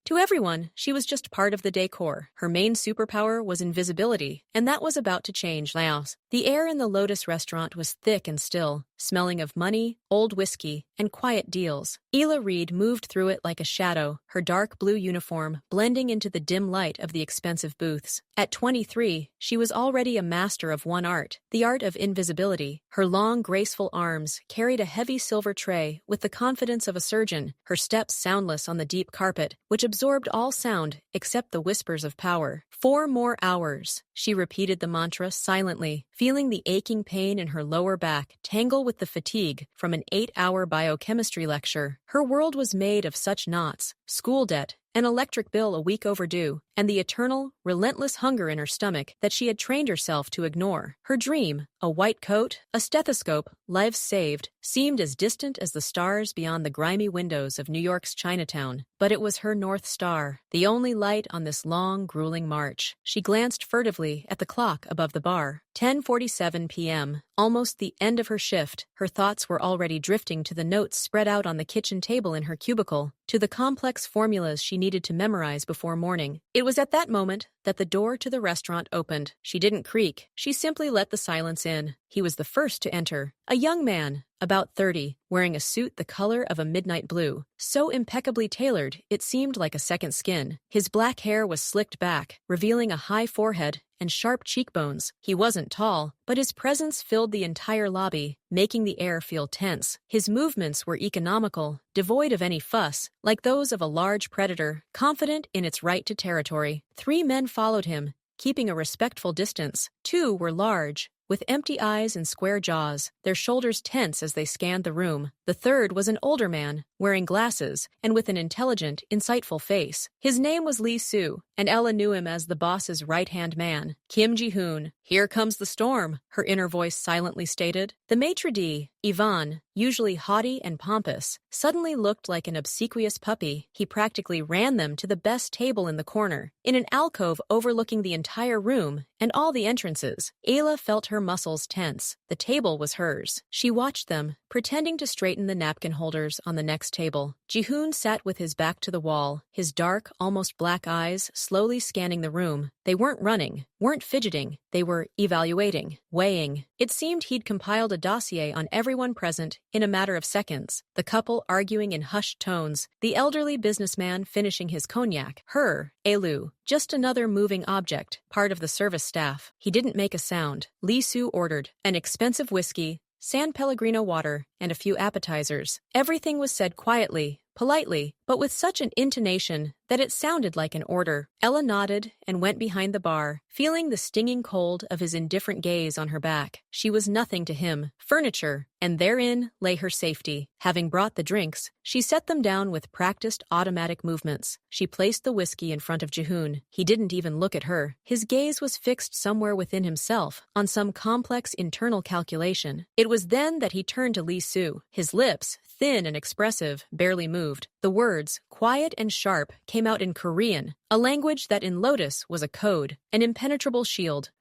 To everyone, she was just part of the decor. Her main superpower was invisibility, and that was about to change. Laos. The air in the Lotus restaurant was thick and still, smelling of money, old whiskey, and quiet deals. Ela Reed moved through it like a shadow, her dark blue uniform blending into the dim light of the expensive booths. At 23, she was already a master of one art, the art of invisibility. Her long, graceful arms carried a heavy silver tray with the confidence of a surgeon, her steps soundless on the deep carpet, which absorbed all sound except the whispers of power. 4 more hours. She repeated the mantra silently, feeling the aching pain in her lower back tangle with the fatigue from an 8-hour biochemistry lecture. Her world was made of such knots: school debt, an electric bill a week overdue, and the eternal, relentless hunger in her stomach that she had trained herself to ignore. Her dream, a white coat, a stethoscope, lives saved, seemed as distant as the stars beyond the grimy windows of New York's Chinatown. But it was her North Star, the only light on this long, grueling march. She glanced furtively at the clock above the bar. 10:47 p.m., almost the end of her shift. Her thoughts were already drifting to the notes spread out on the kitchen table in her cubicle, to the complex formulas she needed to memorize before morning. It was at that moment that the door to the restaurant opened. She didn't creak. She simply let the silence in. He was the first to enter. A young man, about 30, wearing a suit the color of a midnight blue, so impeccably tailored it seemed like a second skin. His black hair was slicked back, revealing a high forehead and sharp cheekbones. He wasn't tall, but his presence filled the entire lobby, making the air feel tense. His movements were economical, devoid of any fuss, like those of a large predator, confident in its right to territory. 3 men followed him, keeping a respectful distance. 2 were large, with empty eyes and square jaws, their shoulders tense as they scanned the room. The third was an older man, wearing glasses, and with an intelligent, insightful face. His name was Lee Soo, and Ella knew him as the boss's right-hand man. Kim Ji-hoon. "Here comes the storm," her inner voice silently stated. The maitre d', Ivan, usually haughty and pompous, suddenly looked like an obsequious puppy. He practically ran them to the best table in the corner, in an alcove overlooking the entire room and all the entrances. Ayla felt her muscles tense. The table was hers. She watched them, pretending to straighten the napkin holders on the next table. Ji-hoon sat with his back to the wall, his dark, almost black eyes slowly scanning the room. They weren't running, weren't fidgeting. They were evaluating, weighing. It seemed he'd compiled a dossier on everyone present in a matter of seconds. The couple arguing in hushed tones, the elderly businessman finishing his cognac. Her, Elu, just another moving object, part of the service staff. He didn't make a sound. Lee Soo ordered an expensive whiskey, San Pellegrino water, and a few appetizers. Everything was said quietly, politely, but with such an intonation that it sounded like an order. Ella nodded and went behind the bar, feeling the stinging cold of his indifferent gaze on her back. She was nothing to him, furniture, and therein lay her safety. Having brought the drinks, she set them down with practiced automatic movements. She placed the whiskey in front of Ji-hoon. He didn't even look at her. His gaze was fixed somewhere within himself, on some complex internal calculation. It was then that he turned to Lee Soo. His lips, thin and expressive, barely moved. The words, quiet and sharp, came out in Korean, a language that in Lotus was a code, an impenetrable shield.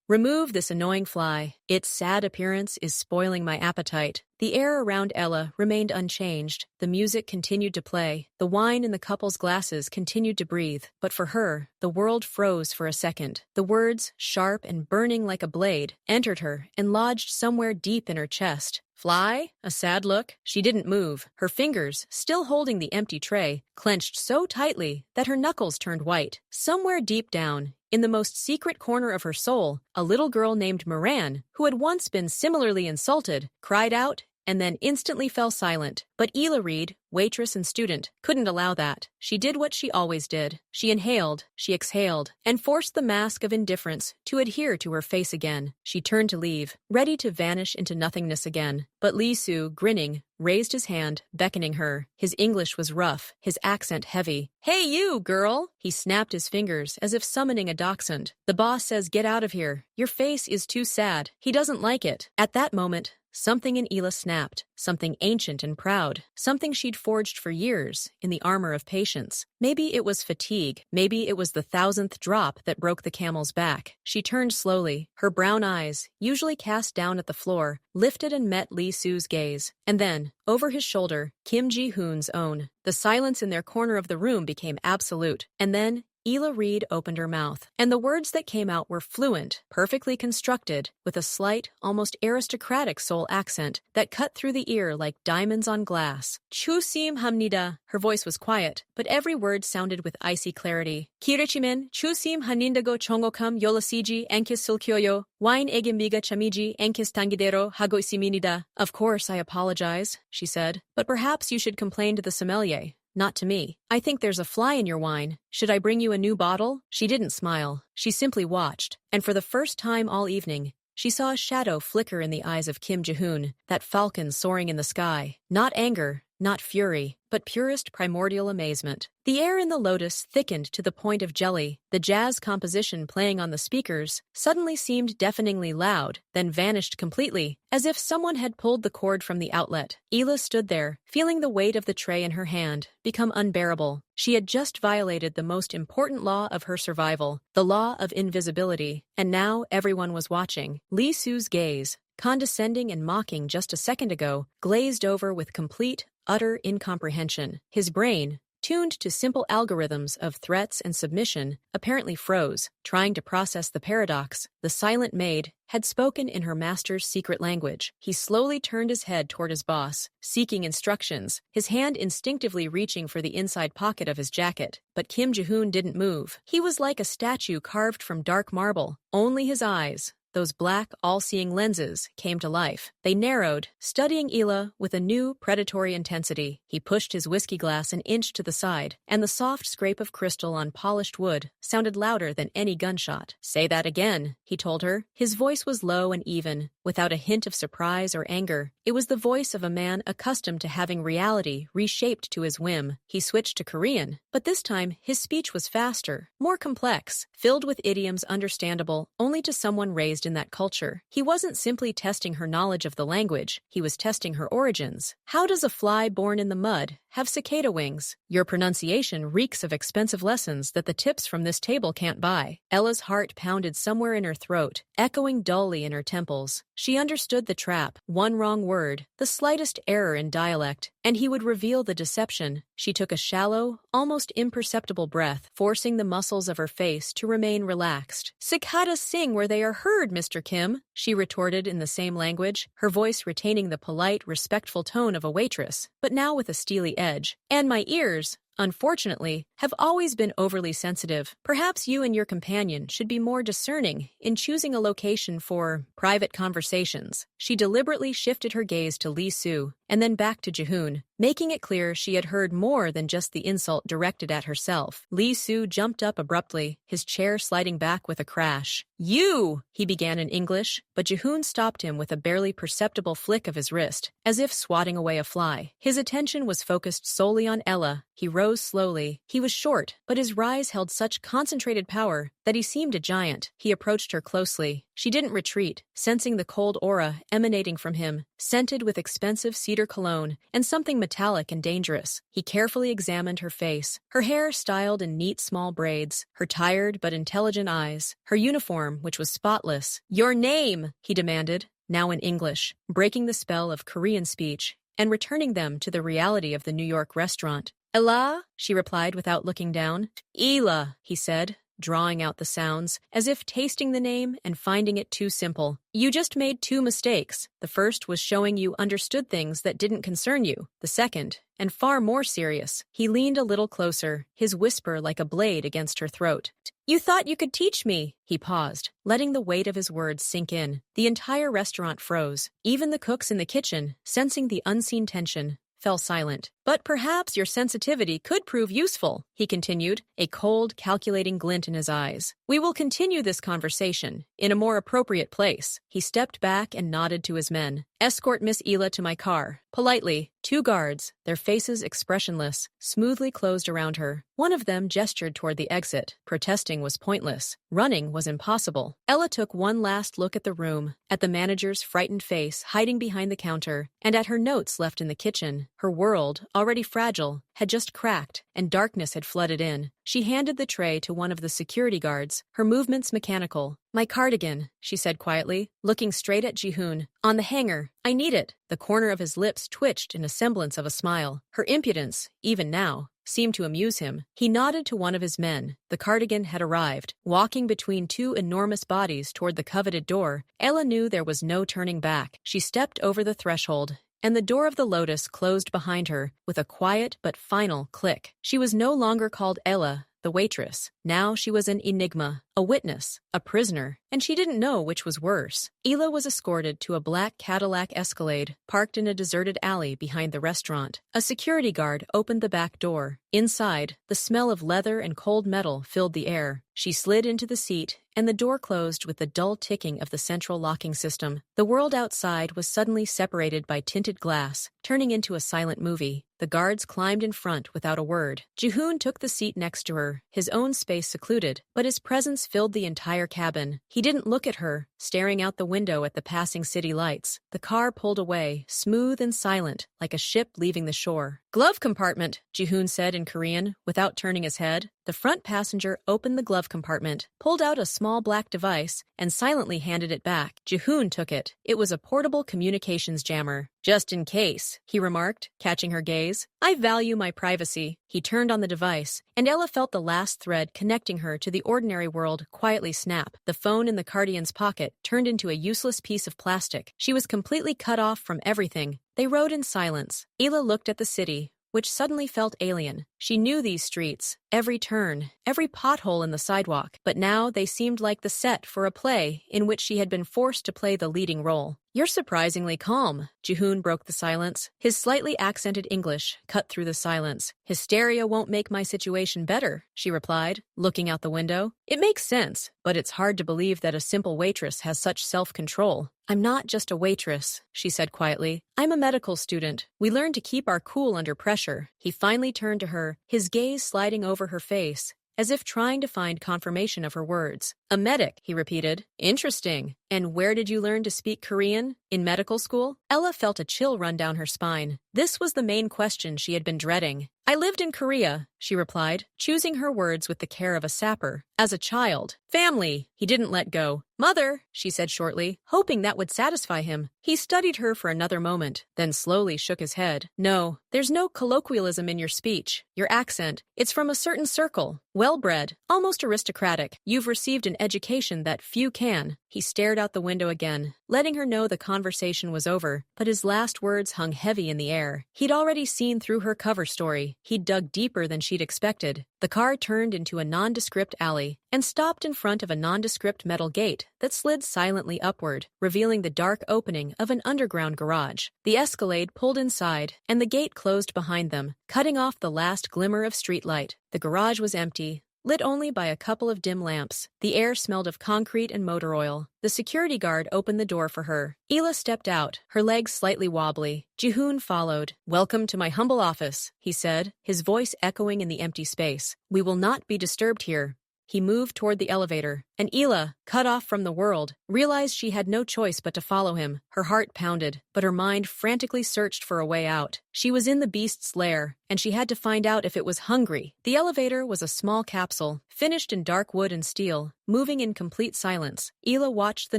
Remove this annoying fly. Its sad appearance is spoiling my appetite. The air around Ella remained unchanged. The music continued to play. The wine in the couple's glasses continued to breathe. But for her, the world froze for a second. The words, sharp and burning like a blade, entered her and lodged somewhere deep in her chest. Fly? A sad look. She didn't move. Her fingers, still holding the empty tray, clenched so tightly that her knuckles turned white. Somewhere deep down, in the most secret corner of her soul, a little girl named Moran, who had once been similarly insulted, cried out and then instantly fell silent. But Ela Reed, waitress and student, couldn't allow that. She did what she always did. She inhaled, she exhaled, and forced the mask of indifference to adhere to her face again. She turned to leave, ready to vanish into nothingness again. But Lee Soo, grinning, raised his hand, beckoning her. His English was rough, his accent heavy. "Hey you, girl!" He snapped his fingers as if summoning a dachshund. "The boss says get out of here. Your face is too sad. He doesn't like it." At that moment, Something in Ela snapped, something ancient and proud, something she'd forged for years in the armor of patience. Maybe it was fatigue, maybe it was the thousandth drop that broke the camel's back. She turned slowly, her brown eyes, usually cast down at the floor, lifted and met Lee Su's gaze. And then, over his shoulder, Kim Ji-hoon's own. The silence in their corner of the room became absolute. And then, Ela Reed opened her mouth, and the words that came out were fluent, perfectly constructed, with a slight, almost aristocratic Seoul accent that cut through the ear like diamonds on glass. Chusim hamnida. Her voice was quiet, but every word sounded with icy clarity. Kirichimin, chusim hanindago chongokam yolasiji enkis sulkyoyo, wine egembiga chamiji enkis tangidero hago isiminida. Of course, I apologize, she said, but perhaps you should complain to the sommelier. Not to me. I think there's a fly in your wine. Should I bring you a new bottle? She didn't smile. She simply watched. And for the first time all evening, she saw a shadow flicker in the eyes of Kim Ji-hoon, that falcon soaring in the sky. Not anger, not fury, but purest primordial amazement. The air in the Lotus thickened to the point of jelly. The jazz composition playing on the speakers suddenly seemed deafeningly loud, then vanished completely, as if someone had pulled the cord from the outlet. Ela stood there, feeling the weight of the tray in her hand become unbearable. She had just violated the most important law of her survival, the law of invisibility, and now everyone was watching. Lee Su's gaze, condescending and mocking just a second ago, glazed over with complete, utter incomprehension. His brain, tuned to simple algorithms of threats and submission, apparently froze, trying to process the paradox. The silent maid had spoken in her master's secret language. He slowly turned his head toward his boss, seeking instructions, his hand instinctively reaching for the inside pocket of his jacket. But Kim Ji-hoon didn't move. He was like a statue carved from dark marble. Only his eyes, those black, all-seeing lenses, came to life. They narrowed, studying Ela with a new, predatory intensity. He pushed his whiskey glass an inch to the side, and the soft scrape of crystal on polished wood sounded louder than any gunshot. "Say that again," he told her. His voice was low and even, without a hint of surprise or anger. It was the voice of a man accustomed to having reality reshaped to his whim. He switched to Korean, but this time his speech was faster, more complex, filled with idioms understandable only to someone raised in that culture. He wasn't simply testing her knowledge of the language, he was testing her origins. How does a fly born in the mud have cicada wings? Your pronunciation reeks of expensive lessons that the tips from this table can't buy. Ella's heart pounded somewhere in her throat, echoing dully in her temples. She understood the trap. One wrong word, the slightest error in dialect, and he would reveal the deception. She took a shallow, almost imperceptible breath, forcing the muscles of her face to remain relaxed. "Cicadas sing where they are heard, Mr. Kim," she retorted in the same language, her voice retaining the polite, respectful tone of a waitress, but now with a steely edge. "And my ears, unfortunately, have always been overly sensitive. Perhaps you and your companion should be more discerning in choosing a location for private conversations." She deliberately shifted her gaze to Lee Su, and then back to Ji-hoon, making it clear she had heard more than just the insult directed at herself. Lee Su jumped up abruptly, his chair sliding back with a crash. "You!" he began in English, but Ji-hoon stopped him with a barely perceptible flick of his wrist, as if swatting away a fly. His attention was focused solely on Ela. He rose slowly. He was short, but his rise held such concentrated power that he seemed a giant. He approached her closely. She didn't retreat, sensing the cold aura emanating from him, scented with expensive cedar cologne and something metallic and dangerous. He carefully examined her face, her hair styled in neat small braids, her tired but intelligent eyes, her uniform, which was spotless. "Your name," he demanded, now in English, breaking the spell of Korean speech and returning them to the reality of the New York restaurant. "Ela," she replied without looking down. "Ela," he said, drawing out the sounds, as if tasting the name and finding it too simple. "You just made two mistakes. The first was showing you understood things that didn't concern you. The second, and far more serious." He leaned a little closer, his whisper like a blade against her throat. "You thought you could teach me." He paused, letting the weight of his words sink in. The entire restaurant froze. Even the cooks in the kitchen, sensing the unseen tension, fell silent. "But perhaps your sensitivity could prove useful," he continued, a cold, calculating glint in his eyes. "We will continue this conversation in a more appropriate place." He stepped back and nodded to his men. Escort Miss Ela to my car. Politely, two guards, their faces expressionless, smoothly closed around her. One of them gestured toward the exit. Protesting was pointless. Running was impossible. Ella took one last look at the room, at the manager's frightened face hiding behind the counter, and at her notes left in the kitchen. Her world, already fragile, had just cracked, and darkness had flooded in. She handed the tray to one of the security guards, her movements mechanical. My cardigan, she said quietly, looking straight at Jihoon. On the hanger. I need it. The corner of his lips twitched in a semblance of a smile. Her impudence, even now, seemed to amuse him. He nodded to one of his men. The cardigan had arrived. Walking between two enormous bodies toward the coveted door, Ella knew there was no turning back. She stepped over the threshold, and the door of the Lotus closed behind her with a quiet but final click. She was no longer called Ella, the waitress. Now she was an enigma, a witness, a prisoner, and she didn't know which was worse. Ela was escorted to a black Cadillac Escalade parked in a deserted alley behind the restaurant. A security guard opened the back door. Inside, the smell of leather and cold metal filled the air. She slid into the seat, and the door closed with the dull ticking of the central locking system. The world outside was suddenly separated by tinted glass, turning into a silent movie. The guards climbed in front without a word. Jihoon took the seat next to her, his own space secluded, but his presence filled the entire cabin. He didn't look at her, staring out the window at the passing city lights. The car pulled away, smooth and silent, like a ship leaving the shore. Glove compartment, Jihoon said in Korean, without turning his head. The front passenger opened the glove compartment, pulled out a small black device, and silently handed it back. Jihoon took it. It was a portable communications jammer. Just in case, he remarked, catching her gaze. I value my privacy. He turned on the device, and Ella felt the last thread connecting her to the ordinary world quietly snap. The phone in the cardigan's pocket turned into a useless piece of plastic. She was completely cut off from everything. They rode in silence. Ela looked at the city, which suddenly felt alien. She knew these streets, every turn, every pothole in the sidewalk, but now they seemed like the set for a play in which she had been forced to play the leading role. You're surprisingly calm, Jihoon broke the silence. His slightly accented English cut through the silence. Hysteria won't make my situation better, she replied, looking out the window. It makes sense, but it's hard to believe that a simple waitress has such self-control. I'm not just a waitress, she said quietly. I'm a medical student. We learn to keep our cool under pressure. He finally turned to her, his gaze sliding over her face, as if trying to find confirmation of her words. A medic, he repeated. Interesting. And where did you learn to speak Korean? In medical school? Ella felt a chill run down her spine. This was the main question she had been dreading. I lived in Korea, she replied, choosing her words with the care of a sapper. As a child. Family. He didn't let go. Mother, she said shortly, hoping that would satisfy him. He studied her for another moment, then slowly shook his head. No, there's no colloquialism in your speech. Your accent. It's from a certain circle. Well-bred, almost aristocratic. You've received an education that few can. He stared out the window again, letting her know the conversation was over, but his last words hung heavy in the air. He'd already seen through her cover story. He'd dug deeper than she'd expected. The car turned into a nondescript alley and stopped in front of a nondescript metal gate that slid silently upward, revealing the dark opening of an underground garage. The Escalade pulled inside, and the gate closed behind them, cutting off the last glimmer of streetlight. The garage was empty, lit only by a couple of dim lamps. The air smelled of concrete and motor oil. The security guard opened the door for her. Ela stepped out, her legs slightly wobbly. Jihoon followed. Welcome to my humble office, he said, his voice echoing in the empty space. We will not be disturbed here. He moved toward the elevator, and Ela, cut off from the world, realized she had no choice but to follow him. Her heart pounded, but her mind frantically searched for a way out. She was in the beast's lair, and she had to find out if it was hungry. The elevator was a small capsule, finished in dark wood and steel, moving in complete silence. Ela watched the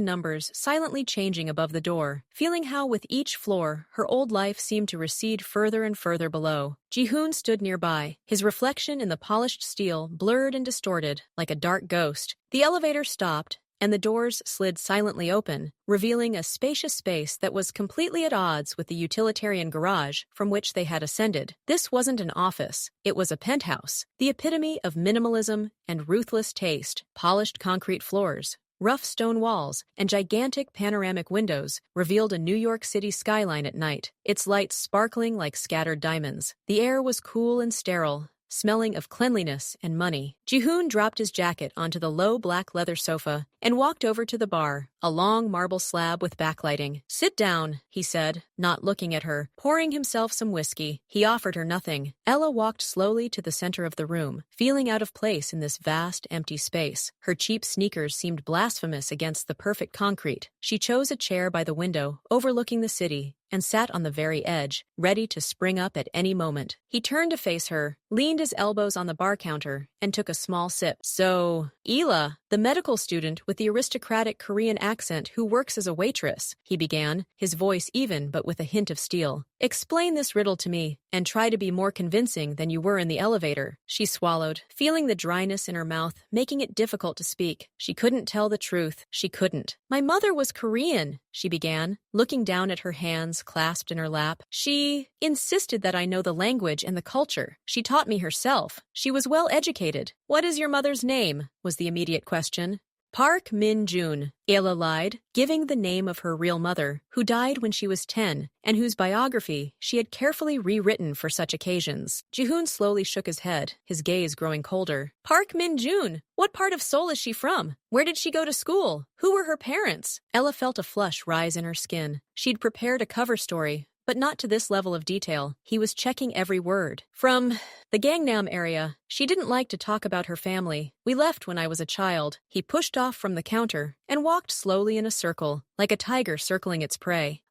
numbers silently changing above the door, feeling how with each floor, her old life seemed to recede further and further below. Jihoon stood nearby, his reflection in the polished steel blurred and distorted, like a dark ghost. The elevator stopped, and the doors slid silently open, revealing a spacious space that was completely at odds with the utilitarian garage from which they had ascended. This wasn't an office. It was a penthouse, the epitome of minimalism and ruthless taste. Polished concrete floors, rough stone walls, and gigantic panoramic windows revealed a New York City skyline at night, its lights sparkling like scattered diamonds. The air was cool and sterile, smelling of cleanliness and money. Jihoon dropped his jacket onto the low black leather sofa and walked over to the bar, a long marble slab with backlighting. "Sit down," he said, not looking at her, pouring himself some whiskey. He offered her nothing. Ella walked slowly to the center of the room, feeling out of place in this vast, empty space. Her cheap sneakers seemed blasphemous against the perfect concrete. She chose a chair by the window, overlooking the city, and sat on the very edge, ready to spring up at any moment. He turned to face her, leaned his elbows on the bar counter, and took a small sip. "So, Ela, the medical student with the aristocratic Korean accent who works as a waitress," he began, his voice even but with a hint of steel. "Explain this riddle to me, and try to be more convincing than you were in the elevator." She swallowed, feeling the dryness in her mouth, making it difficult to speak. She couldn't tell the truth. She couldn't. "My mother was Korean," she began, looking down at her hands clasped in her lap. "She insisted that I know the language and the culture. She taught me herself. She was well educated." "What is your mother's name?" was the immediate question. "Park Min-jun," Ella lied, giving the name of her real mother, who died when she was 10, and whose biography she had carefully rewritten for such occasions. Jihoon slowly shook his head, his gaze growing colder. "Park Min-jun? What part of Seoul is she from? Where did she go to school? Who were her parents?" Ella felt a flush rise in her skin. She'd prepared a cover story, but not to this level of detail. He was checking every word. "From the Gangnam area. She didn't like to talk about her family. We left when I was a child." He pushed off from the counter and walked slowly in a circle, like a tiger circling its prey.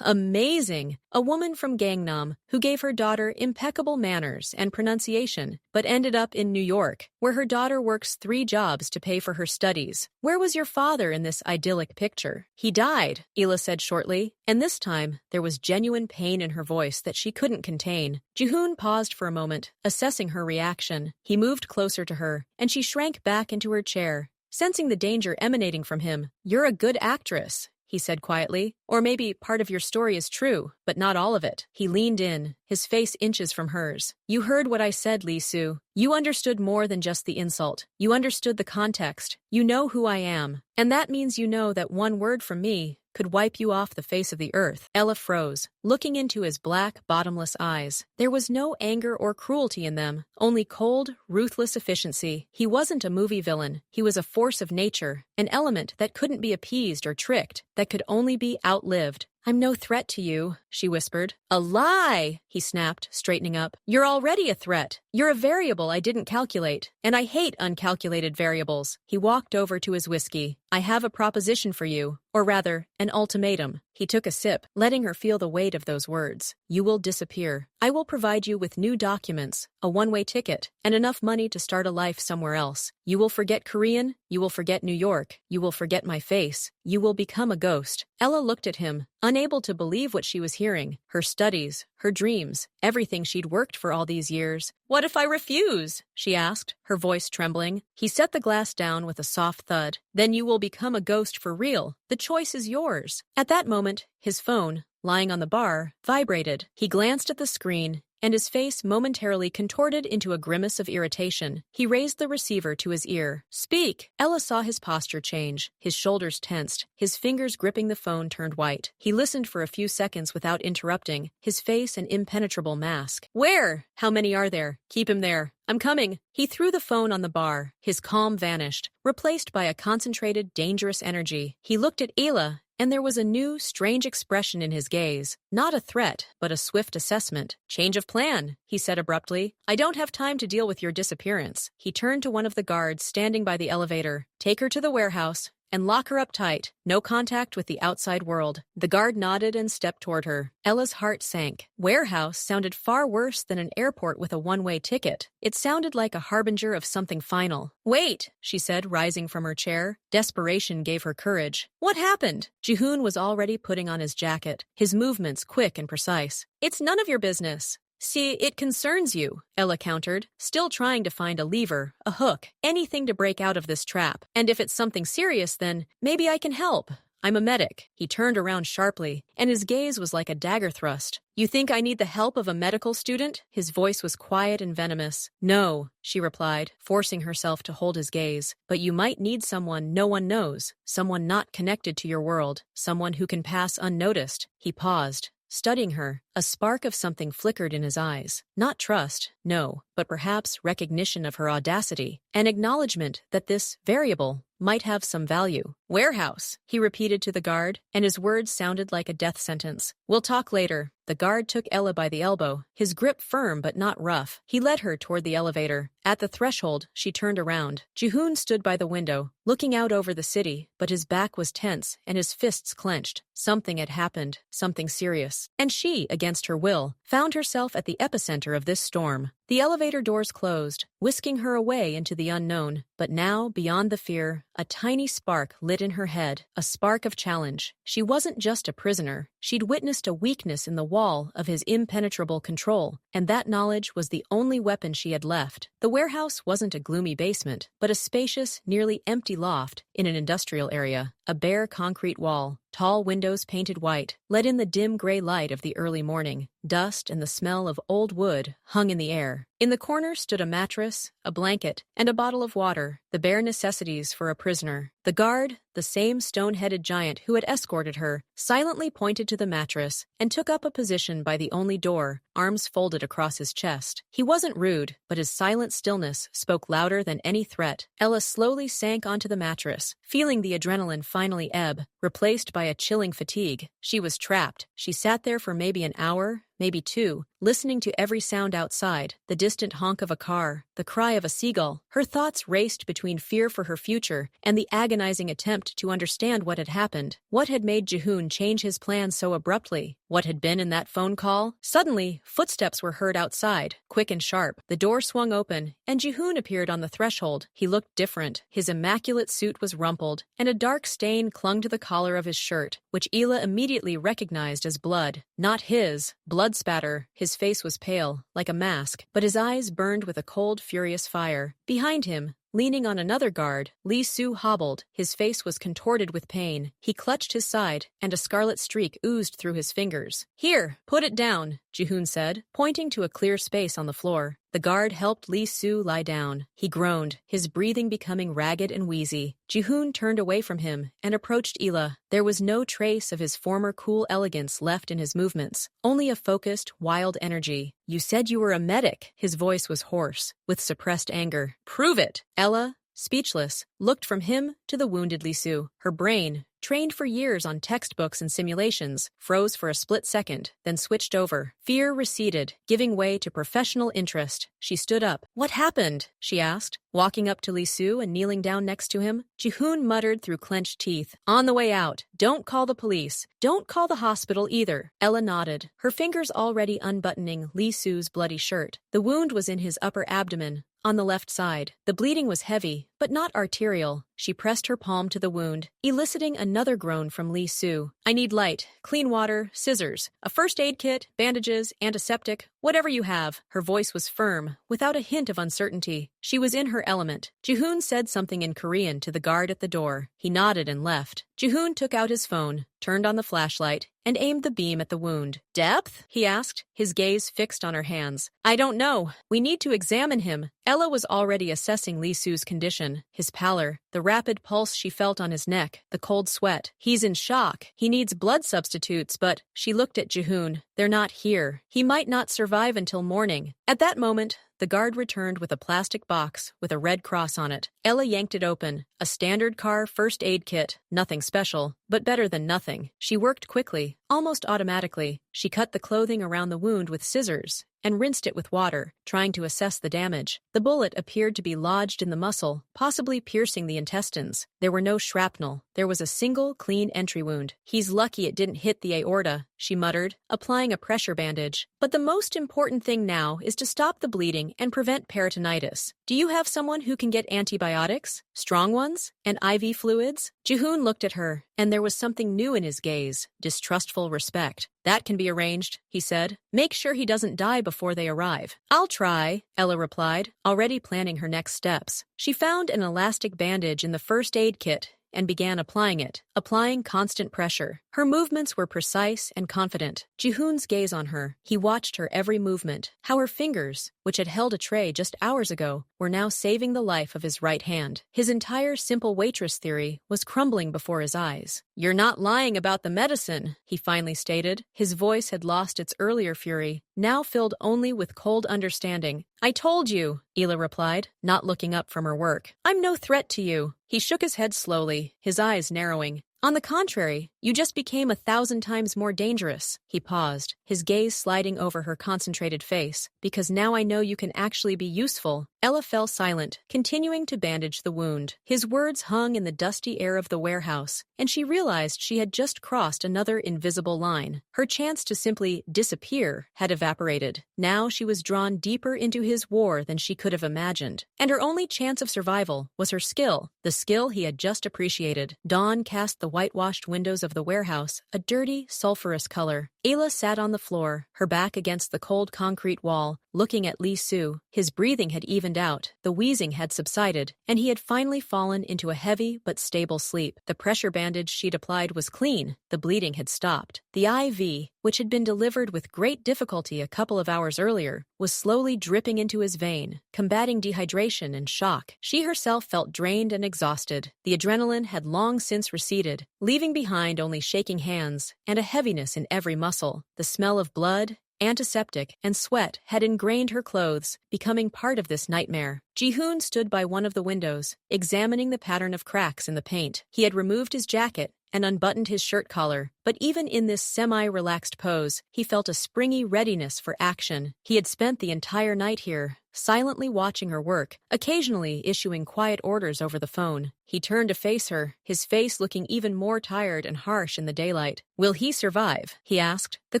Amazing! A woman from Gangnam who gave her daughter impeccable manners and pronunciation, but ended up in New York, where her daughter works 3 jobs to pay for her studies. "Where was your father in this idyllic picture?" "He died," Ela said shortly, and this time there was genuine pain in her voice that she couldn't contain. Jihoon paused for a moment, assessing her reaction. He moved closer to her, and she shrank back into her chair, sensing the danger emanating from him. "You're a good actress," he said quietly. "Or maybe part of your story is true, but not all of it." He leaned in, his face inches from hers. "You heard what I said, Lee-soo. You understood more than just the insult. You understood the context. You know who I am. And that means you know that one word from me could wipe you off the face of the earth." Ella froze, looking into his black, bottomless eyes. There was no anger or cruelty in them, only cold, ruthless efficiency. He wasn't a movie villain. He was a force of nature, an element that couldn't be appeased or tricked, that could only be outlived. "I'm no threat to you," she whispered. "A lie!" he snapped, straightening up. "You're already a threat. You're a variable I didn't calculate, and I hate uncalculated variables." He walked over to his whiskey. "I have a proposition for you, or rather, an ultimatum." He took a sip, letting her feel the weight of those words. "You will disappear. I will provide you with new documents, a one-way ticket, and enough money to start a life somewhere else. You will forget Korean, you will forget New York, you will forget my face, you will become a ghost." Ella looked at him, unable to believe what she was hearing. Her studies, her dreams, everything she'd worked for all these years. "What if I refuse?" she asked, her voice trembling. He set the glass down with a soft thud. "Then you will become a ghost for real. The choice is yours." At that moment, his phone, lying on the bar, vibrated. He glanced at the screen, and his face momentarily contorted into a grimace of irritation. He raised the receiver to his ear. "Speak!" Ella saw his posture change. His shoulders tensed. His fingers gripping the phone turned white. He listened for a few seconds without interrupting, his face an impenetrable mask. "Where? How many are there? Keep him there. I'm coming." He threw the phone on the bar. His calm vanished, replaced by a concentrated, dangerous energy. He looked at Ela, and there was a new, strange expression in his gaze. Not a threat, but a swift assessment. "Change of plan," he said abruptly. "I don't have time to deal with your disappearance." He turned to one of the guards standing by the elevator. "Take her to the warehouse and lock her up tight. No contact with the outside world." The guard nodded and stepped toward her. Ella's heart sank. Warehouse sounded far worse than an airport with a one-way ticket. It sounded like a harbinger of something final. "Wait," she said, rising from her chair. Desperation gave her courage. "What happened?" Jihoon was already putting on his jacket, his movements quick and precise. "It's none of your business." "See, it concerns you," Ella countered, still trying to find a lever, a hook, anything to break out of this trap. "And if it's something serious, then maybe I can help. I'm a medic." He turned around sharply, and his gaze was like a dagger thrust. "You think I need the help of a medical student?" His voice was quiet and venomous. "No," she replied, forcing herself to hold his gaze. "But you might need someone no one knows, someone not connected to your world, someone who can pass unnoticed." He paused. studying her. A spark of something flickered in his eyes. Not trust, no, but perhaps recognition of her audacity, an acknowledgement that this variable might have some value. Warehouse, he repeated to the guard, and his words sounded like a death sentence. We'll talk later. The guard took Ella by the elbow, his grip firm but not rough. He led her toward the elevator. At the threshold, she turned around. Jihoon stood by the window, looking out over the city, but his back was tense and his fists clenched. Something had happened, something serious. And she, against her will, found herself at the epicenter of this storm. The elevator doors closed, whisking her away into the unknown. But now, beyond the fear, a tiny spark lit in her head, a spark of challenge. She wasn't just a prisoner. She'd witnessed a weakness in the wall of his impenetrable control, and that knowledge was the only weapon she had left. The warehouse wasn't a gloomy basement, but a spacious, nearly empty loft in an industrial area. A bare concrete wall, tall windows painted white, let in the dim gray light of the early morning. Dust and the smell of old wood hung in the air. In the corner stood a mattress, a blanket, and a bottle of water, the bare necessities for a prisoner. The guard, the same stone-headed giant who had escorted her, silently pointed to the mattress and took up a position by the only door, arms folded across his chest. He wasn't rude, but his silent stillness spoke louder than any threat. Ella slowly sank onto the mattress, feeling the adrenaline finally ebb, replaced by a chilling fatigue. She was trapped. She sat there for maybe an hour, maybe two, listening to every sound outside, the distant honk of a car, the cry of a seagull. Her thoughts raced between fear for her future and the agonizing attempt to understand what had happened. What had made Jihoon change his plans so abruptly? What had been in that phone call? Suddenly, footsteps were heard outside, quick and sharp. The door swung open, and Jihoon appeared on the threshold. He looked different. His immaculate suit was rumpled, and a dark stain clung to the collar of his shirt, which Ela immediately recognized as blood. Not his. Blood spatter. His face was pale, like a mask, but his eyes burned with a cold, furious fire. Behind him, leaning on another guard, Lee Soo hobbled. His face was contorted with pain. He clutched his side, and a scarlet streak oozed through his fingers. Here, put it down, Jihoon said, pointing to a clear space on the floor. The guard helped Lee Soo lie down. He groaned, his breathing becoming ragged and wheezy. Jihoon turned away from him and approached Ela. There was no trace of his former cool elegance left in his movements, only a focused, wild energy. You said you were a medic. His voice was hoarse, with suppressed anger. Prove it. Ella, speechless, looked from him to the wounded Lee Soo. Her brain, trained for years on textbooks and simulations, froze for a split second, then switched over. Fear receded, giving way to professional interest. She stood up. What happened? She asked, walking up to Lee Soo and kneeling down next to him. Jihoon muttered through clenched teeth. On the way out. Don't call the police. Don't call the hospital either. Ella nodded, her fingers already unbuttoning Lee Soo's bloody shirt. The wound was in his upper abdomen, on the left side. The bleeding was heavy, but not arterial. She pressed her palm to the wound, eliciting another groan from Lee Soo. I need light, clean water, scissors, a first aid kit, bandages, antiseptic, whatever you have. Her voice was firm, without a hint of uncertainty. She was in her element. Jihoon said something in Korean to the guard at the door. He nodded and left. Jihoon took out his phone, turned on the flashlight, and aimed the beam at the wound. Depth? He asked, his gaze fixed on her hands. I don't know. We need to examine him. Ella was already assessing Lee Soo's condition, his pallor, the rapid pulse she felt on his neck, the cold sweat. He's in shock. He needs blood substitutes, but she looked at Jihoon. They're not here. He might not survive until morning. At that moment, the guard returned with a plastic box with a red cross on it. Ella yanked it open. A standard car first aid kit. Nothing special, but better than nothing. She worked quickly, almost automatically. She cut the clothing around the wound with scissors and rinsed it with water, trying to assess the damage. The bullet appeared to be lodged in the muscle, possibly piercing the intestines. There were no shrapnel. There was a single, clean entry wound. He's lucky it didn't hit the aorta, she muttered, applying a pressure bandage. But the most important thing now is to stop the bleeding and prevent peritonitis. Do you have someone who can get antibiotics? Strong ones? And IV fluids? Jihoon looked at her, and there was something new in his gaze, distrustful respect. That can be arranged, he said. Make sure he doesn't die before they arrive. I'll try, Ella replied, already planning her next steps. She found an elastic bandage in the first aid kit and began applying it, applying constant pressure. Her movements were precise and confident. Ji-hoon's gaze on her. He watched her every movement, how her fingers, which had held a tray just hours ago, were now saving the life of his right hand. His entire simple waitress theory was crumbling before his eyes. "You're not lying about the medicine," he finally stated. His voice had lost its earlier fury, now filled only with cold understanding. "I told you," Ela replied, not looking up from her work. "I'm no threat to you." He shook his head slowly, his eyes narrowing. "On the contrary, you just became 1,000 times more dangerous." He paused, his gaze sliding over her concentrated face. "Because now I know you can actually be useful." Ella fell silent, continuing to bandage the wound. His words hung in the dusty air of the warehouse, and she realized she had just crossed another invisible line. Her chance to simply disappear had evaporated. Now she was drawn deeper into his war than she could have imagined. And her only chance of survival was her skill, the skill he had just appreciated. Dawn cast the whitewashed windows of the warehouse a dirty, sulphurous color. Ayla sat on the floor, her back against the cold concrete wall, looking at Lee Soo. His breathing had evened out, the wheezing had subsided, and he had finally fallen into a heavy but stable sleep. The pressure bandage she'd applied was clean, the bleeding had stopped. The IV, which had been delivered with great difficulty a couple of hours earlier, was slowly dripping into his vein, combating dehydration and shock. She herself felt drained and exhausted. The adrenaline had long since receded, leaving behind only shaking hands and a heaviness in every muscle. The smell of blood, antiseptic, and sweat had ingrained her clothes, becoming part of this nightmare. Ji-hoon stood by one of the windows, examining the pattern of cracks in the paint. He had removed his jacket and unbuttoned his shirt collar, but even in this semi-relaxed pose, he felt a springy readiness for action. He had spent the entire night here, silently watching her work, occasionally issuing quiet orders over the phone. He turned to face her, his face looking even more tired and harsh in the daylight. "Will he survive?" he asked. The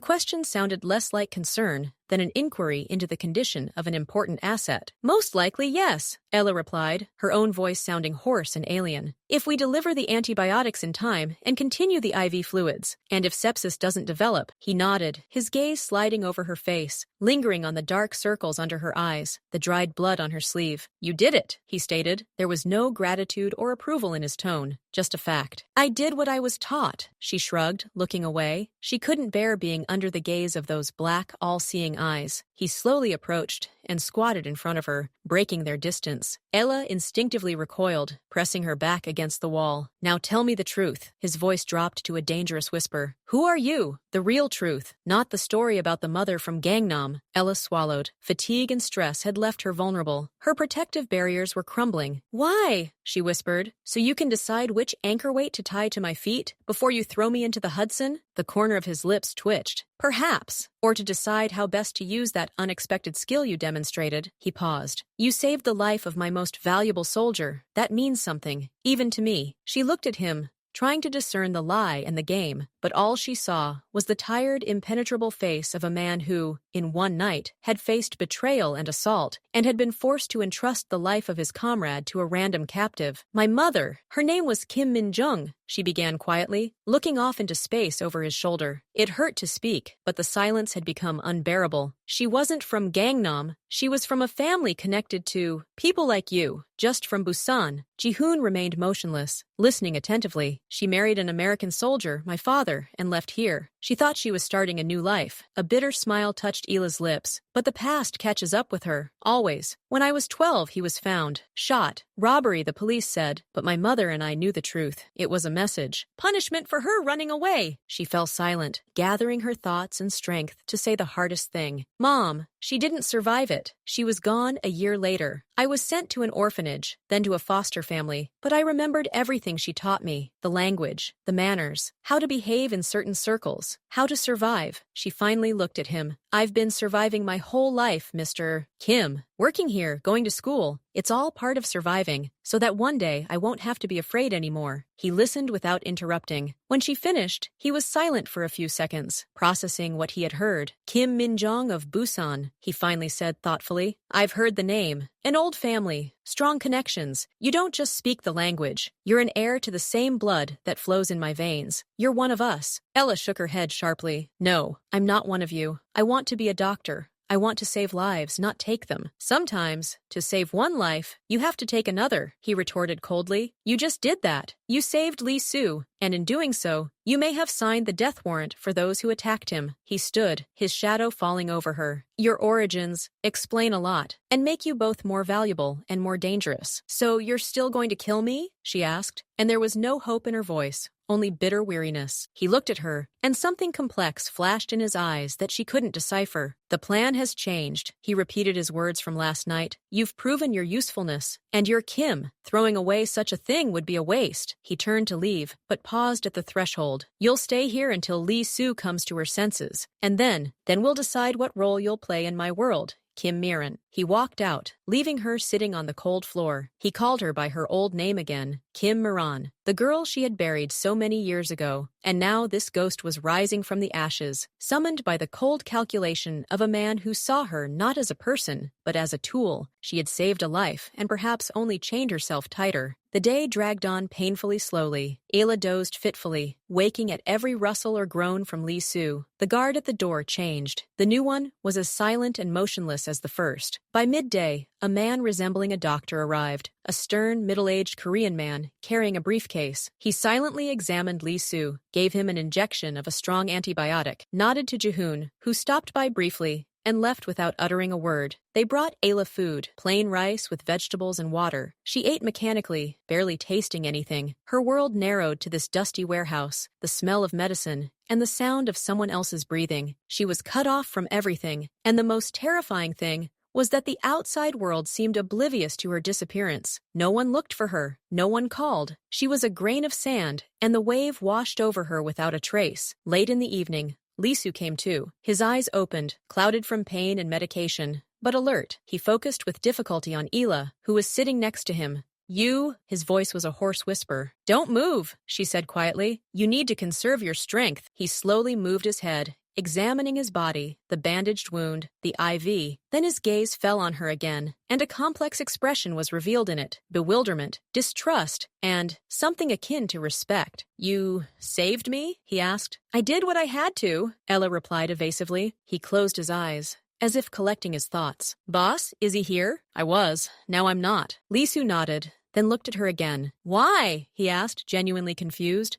question sounded less like concern than an inquiry into the condition of an important asset. "Most likely, yes," Ella replied, her own voice sounding hoarse and alien. "If we deliver the antibiotics in time and continue the IV fluids, and if sepsis doesn't develop." He nodded, his gaze sliding over her face, lingering on the dark circles under her eyes, the dried blood on her sleeve. "You did it," he stated. There was no gratitude or approval in his tone, just a fact. "I did what I was taught," she shrugged, looking away. She couldn't bear being under the gaze of those black, all-seeing eyes. He slowly approached and squatted in front of her, breaking their distance. Ella instinctively recoiled, pressing her back against the wall. "Now tell me the truth." His voice dropped to a dangerous whisper. "Who are you? The real truth, not the story about the mother from Gangnam." Ella swallowed. Fatigue and stress had left her vulnerable. Her protective barriers were crumbling. "Why?" she whispered. "So you can decide which anchor weight to tie to my feet before you throw me into the Hudson?" The corner of his lips twitched. "Perhaps. Or to decide how best to use that unexpected skill you demonstrated." He paused. "You saved the life of my most valuable soldier. That means something, even to me." She looked at him, trying to discern the lie and the game, but all she saw was the tired, impenetrable face of a man who, in one night, had faced betrayal and assault, and had been forced to entrust the life of his comrade to a random captive. "My mother, her name was Kim Min-jung," she began quietly, looking off into space over his shoulder. It hurt to speak, but the silence had become unbearable. "She wasn't from Gangnam. She was from a family connected to people like you, just from Busan." Ji-hoon remained motionless, listening attentively. "She married an American soldier, my father, and left here. She thought she was starting a new life." A bitter smile touched Ela's lips. "But the past catches up with her, always. When I was 12, he was found. Shot. Robbery, the police said. But my mother and I knew the truth. It was a message. Punishment for her running away." She fell silent, gathering her thoughts and strength to say the hardest thing. "Mom, she didn't survive it. She was gone a year later. I was sent to an orphanage, then to a foster family. But I remembered everything she taught me. The language, the manners, how to behave in certain circles, how to survive." She finally looked at him. "I've been surviving my whole life, Mr. Kim. Working here, going to school. It's all part of surviving, so that one day I won't have to be afraid anymore." He listened without interrupting. When she finished, he was silent for a few seconds, processing what he had heard. "Kim Min-jung of Busan," he finally said thoughtfully. "I've heard the name. An old family, strong connections. You don't just speak the language. You're an heir to the same blood that flows in my veins. You're one of us." Ella shook her head sharply. "No, I'm not one of you. I want to be a doctor. I want to save lives, not take them. Sometimes, to save one life, you have to take another, he retorted coldly. You just did that. You saved Lee Su, and in doing so, you may have signed the death warrant for those who attacked him. He stood, his shadow falling over her. Your origins explain a lot, and make you both more valuable and more dangerous. So you're still going to kill me? She asked, and there was no hope in her voice. Only bitter weariness. He looked at her, and something complex flashed in his eyes that she couldn't decipher. The plan has changed. He repeated his words from last night. You've proven your usefulness, and you're Kim. Throwing away such a thing would be a waste. He turned to leave, but paused at the threshold. You'll stay here until Lee Su comes to her senses, and then we'll decide what role you'll play in my world. Kim Miran. He walked out, leaving her sitting on the cold floor. He called her by her old name again, Kim Miran, the girl she had buried so many years ago. And now this ghost was rising from the ashes, summoned by the cold calculation of a man who saw her not as a person, but as a tool. She had saved a life and perhaps only chained herself tighter. The day dragged on painfully slowly. Ayla dozed fitfully, waking at every rustle or groan from Lee Su. The guard at the door changed. The new one was as silent and motionless as the first. By midday, a man resembling a doctor arrived, a stern, middle-aged Korean man carrying a briefcase. He silently examined Lee Su, gave him an injection of a strong antibiotic, nodded to Jihoon, who stopped by briefly, and left without uttering a word. They brought Ayla food, plain rice with vegetables and water. She ate mechanically, barely tasting anything. Her world narrowed to this dusty warehouse, the smell of medicine, and the sound of someone else's breathing. She was cut off from everything, and the most terrifying thing was that the outside world seemed oblivious to her disappearance. No one looked for her, no one called. She was a grain of sand, and the wave washed over her without a trace. Late in the evening, Lee Su came to. His eyes opened, clouded from pain and medication, but alert. He focused with difficulty on Ayla, who was sitting next to him. You, his voice was a hoarse whisper. Don't move, she said quietly. You need to conserve your strength. He slowly moved his head, examining his body, the bandaged wound, the IV. Then his gaze fell on her again, and a complex expression was revealed in it. Bewilderment, distrust, and something akin to respect. You saved me? He asked. I did what I had to, Ella replied evasively. He closed his eyes, as if collecting his thoughts. Boss, is he here? I was. Now I'm not. Lee Su nodded, then looked at her again. Why? He asked, genuinely confused.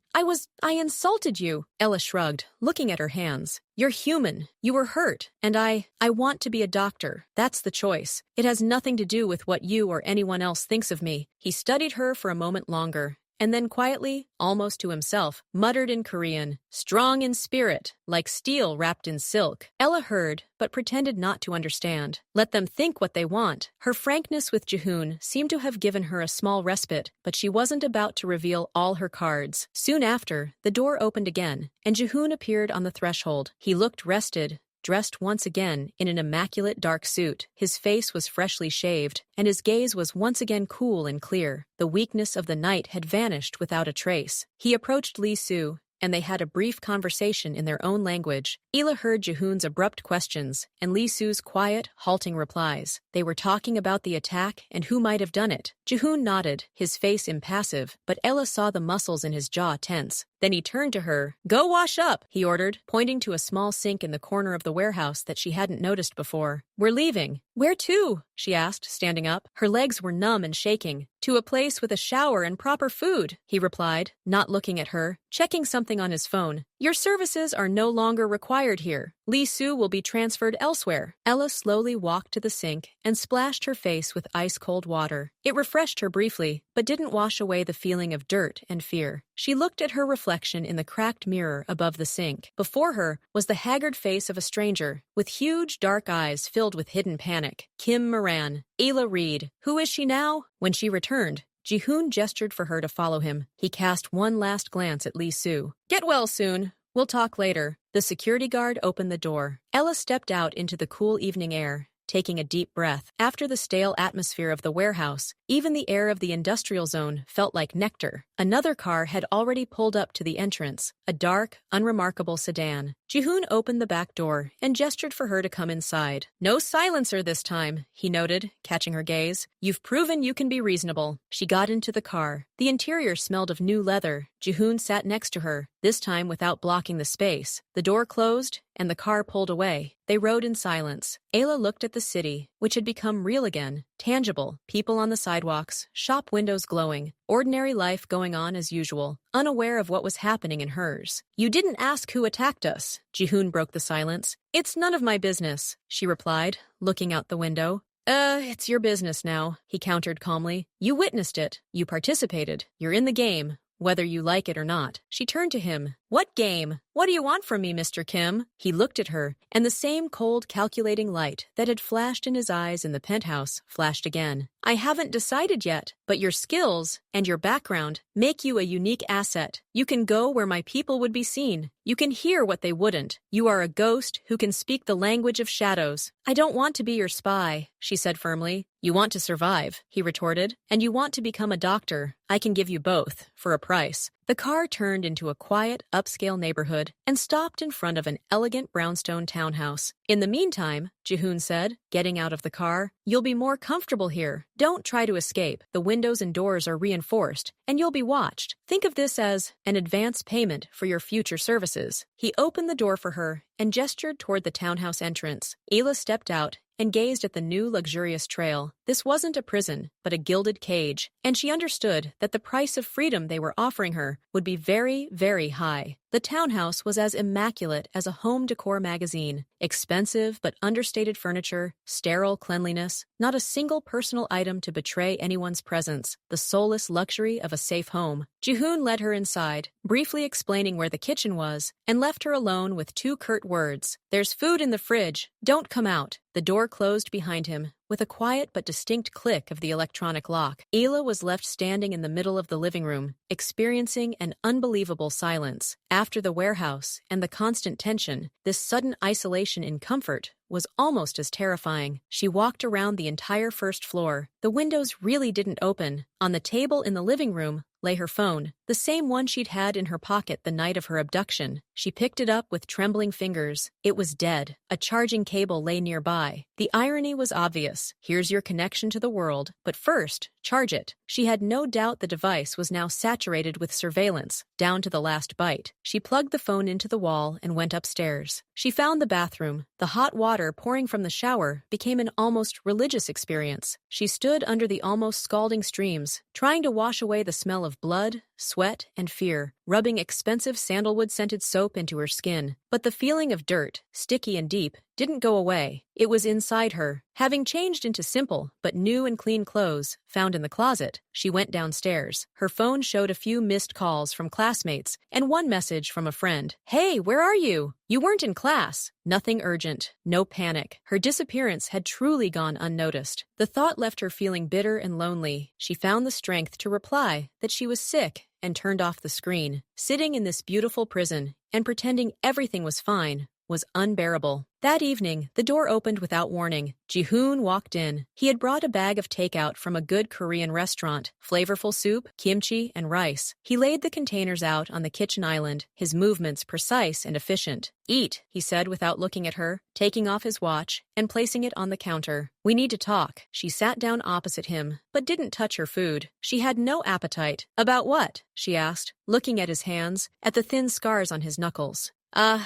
I insulted you. Ella shrugged, looking at her hands. You're human. You were hurt. And I want to be a doctor. That's the choice. It has nothing to do with what you or anyone else thinks of me. He studied her for a moment longer, and then quietly, almost to himself, muttered in Korean, strong in spirit, like steel wrapped in silk. Ella heard, but pretended not to understand. Let them think what they want. Her frankness with Jihoon seemed to have given her a small respite, but she wasn't about to reveal all her cards. Soon after, the door opened again, and Jihoon appeared on the threshold. He looked rested, dressed once again in an immaculate dark suit. His face was freshly shaved, and his gaze was once again cool and clear. The weakness of the night had vanished without a trace. He approached Lee Su, and they had a brief conversation in their own language. Ayla heard Jihoon's abrupt questions and Lee Su's quiet, halting replies. They were talking about the attack and who might have done it. Jihoon nodded, his face impassive, but Ella saw the muscles in his jaw tense. Then he turned to her. Go wash up, he ordered, pointing to a small sink in the corner of the warehouse that she hadn't noticed before. We're leaving. Where to? She asked, standing up. Her legs were numb and shaking. To a place with a shower and proper food, he replied, not looking at her, checking something on his phone. Your services are no longer required here. Lee Su will be transferred elsewhere. Ella slowly walked to the sink and splashed her face with ice-cold water. It refreshed her briefly, but didn't wash away the feeling of dirt and fear. She looked at her reflection in the cracked mirror above the sink. Before her was the haggard face of a stranger, with huge dark eyes filled with hidden panic. Kim Moran. Ayla Reed. Who is she now? When she returned, Jihoon gestured for her to follow him. He cast one last glance at Lee Su. Get well soon. We'll talk later. The security guard opened the door. Ella stepped out into the cool evening air, taking a deep breath. After the stale atmosphere of the warehouse, even the air of the industrial zone felt like nectar. Another car had already pulled up to the entrance, a dark, unremarkable sedan. Jihoon opened the back door and gestured for her to come inside. No silencer this time, he noted, catching her gaze. You've proven you can be reasonable. She got into the car. The interior smelled of new leather. Jihoon sat next to her, this time without blocking the space. The door closed, and the car pulled away. They rode in silence. Ayla looked at the city, which had become real again, tangible, people on the sidewalks, shop windows glowing, ordinary life going on as usual, unaware of what was happening in hers. You didn't ask who attacked us, Jihoon broke the silence. It's none of my business, she replied, looking out the window. It's your business now, he countered calmly. You witnessed it. You participated. You're in the game, whether you like it or not. She turned to him. What game? What do you want from me, Mr. Kim? He looked at her, and the same cold, calculating light that had flashed in his eyes in the penthouse flashed again. I haven't decided yet, but your skills and your background make you a unique asset. You can go where my people would be seen. You can hear what they wouldn't. You are a ghost who can speak the language of shadows. I don't want to be your spy, she said firmly. You want to survive, he retorted, and you want to become a doctor. I can give you both, for a price. The car turned into a quiet, upscale neighborhood and stopped in front of an elegant brownstone townhouse. In the meantime, Jihoon said, getting out of the car, you'll be more comfortable here. Don't try to escape. The windows and doors are reinforced, and you'll be watched. Think of this as an advance payment for your future services. He opened the door for her and gestured toward the townhouse entrance. Ayla stepped out and gazed at the new luxurious trail. This wasn't a prison, but a gilded cage, and she understood that the price of freedom they were offering her would be very, very high. The townhouse was as immaculate as a home decor magazine. Expensive but understated furniture, sterile cleanliness, not a single personal item to betray anyone's presence, the soulless luxury of a safe home. Jihoon led her inside, briefly explaining where the kitchen was, and left her alone with two curt words. There's food in the fridge. Don't come out. The door closed behind him, with a quiet but distinct click of the electronic lock. Ayla was left standing in the middle of the living room, experiencing an unbelievable silence. After the warehouse and the constant tension, this sudden isolation in comfort was almost as terrifying. She walked around the entire first floor. The windows really didn't open. On the table in the living room lay her phone, the same one she'd had in her pocket the night of her abduction. She picked it up with trembling fingers. It was dead. A charging cable lay nearby. The irony was obvious. Here's your connection to the world, but first, charge it. She had no doubt the device was now saturated with surveillance, down to the last byte. She plugged the phone into the wall and went upstairs. She found the bathroom. The hot water pouring from the shower became an almost religious experience. She stood under the almost scalding streams, trying to wash away the smell of blood, sweat, and fear, rubbing expensive sandalwood-scented soap into her skin. But the feeling of dirt, sticky and deep, didn't go away. It was inside her. Having changed into simple but new and clean clothes found in the closet, she went downstairs. Her phone showed a few missed calls from classmates and one message from a friend. Hey, where are you? You weren't in class. Nothing urgent. No panic. Her disappearance had truly gone unnoticed. The thought left her feeling bitter and lonely. She found the strength to reply that she was sick and turned off the screen. Sitting in this beautiful prison and pretending everything was fine was unbearable. That evening, the door opened without warning. Jihoon walked in. He had brought a bag of takeout from a good Korean restaurant, flavorful soup, kimchi, and rice. He laid the containers out on the kitchen island, his movements precise and efficient. Eat, he said without looking at her, taking off his watch and placing it on the counter. We need to talk. She sat down opposite him, but didn't touch her food. She had no appetite. About what? She asked, looking at his hands, at the thin scars on his knuckles.